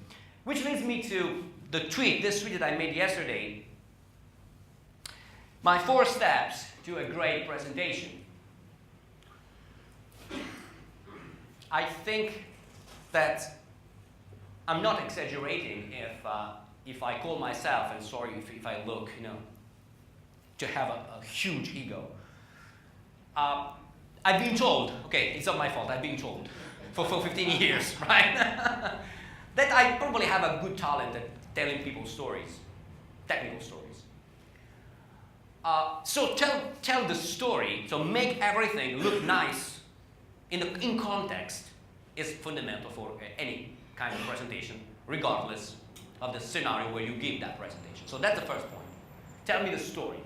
Which leads me to this tweet that I made yesterday. My 4 steps to a great presentation. I think that I'm not exaggerating if I call myself, and sorry if I look, to have a huge ego. I've been told, okay, it's not my fault, I've been told for 15 years, right? That I probably have a good talent at telling people stories, technical stories. So tell the story, so make everything look nice in context is fundamental for any kind of presentation, regardless of the scenario where you give that presentation. So that's the first point. Tell me the story.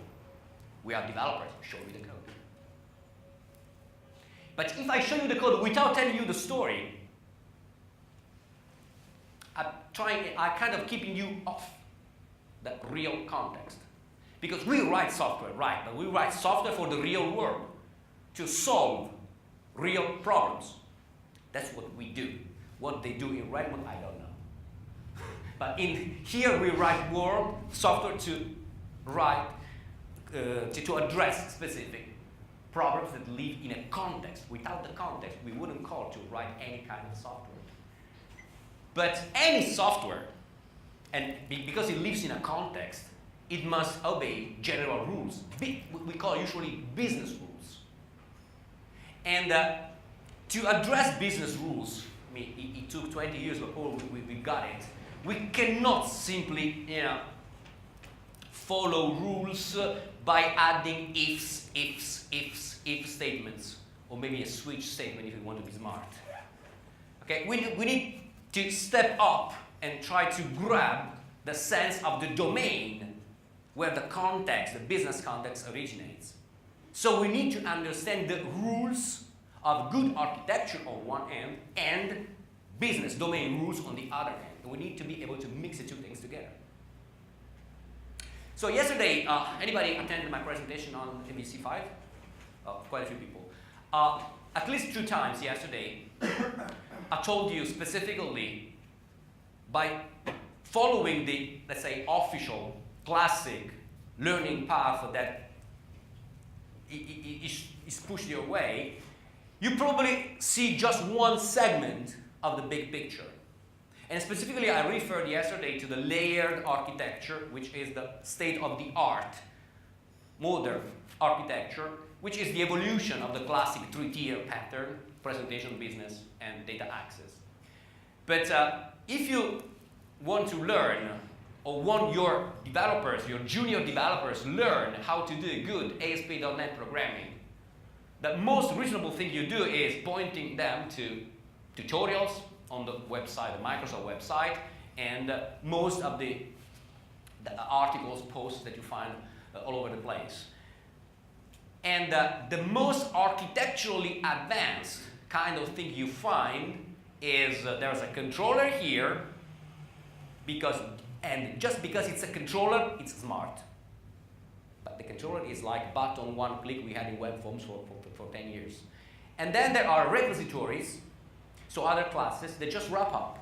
We are developers, show me the code. But if I show you the code without telling you the story, I kind of keeping you off the real context. Because we write software, right, but we write software for the real world to solve real problems. That's what we do. What they do in Redmond, I don't know. But in here we write software to write, to address specific problems that live in a context. Without the context, we wouldn't call to write any kind of software. But any software, and because it lives in a context, it must obey general rules. We call usually business rules. And to address business rules, it took 20 years before we got it. We cannot simply, follow rules by adding ifs, if statements, or maybe a switch statement if you want to be smart. Okay, we need to step up and try to grab the sense of the domain where the context, the business context originates. So we need to understand the rules of good architecture on one end and business domain rules on the other end. And we need to be able to mix the two things together. So yesterday, anybody attended my presentation on MVC5? Quite a few people. At least 2 times yesterday, I told you specifically by following the, let's say, official, classic learning path that is pushed your way, you probably see just one segment of the big picture. And specifically, I referred yesterday to the layered architecture, which is the state-of-the-art modern architecture, which is the evolution of the classic 3-tier pattern: presentation, business, and data access. But if you want to learn, or want your developers, your junior developers, learn how to do good ASP.NET programming, the most reasonable thing you do is pointing them to tutorials on the website, the Microsoft website, and most of the articles, posts that you find all over the place. And the most architecturally advanced kind of thing you find is there's a controller here, and just because it's a controller, it's smart. But the controller is like button one click we had in web forms for 10 years. And then there are repositories, so other classes that just wrap up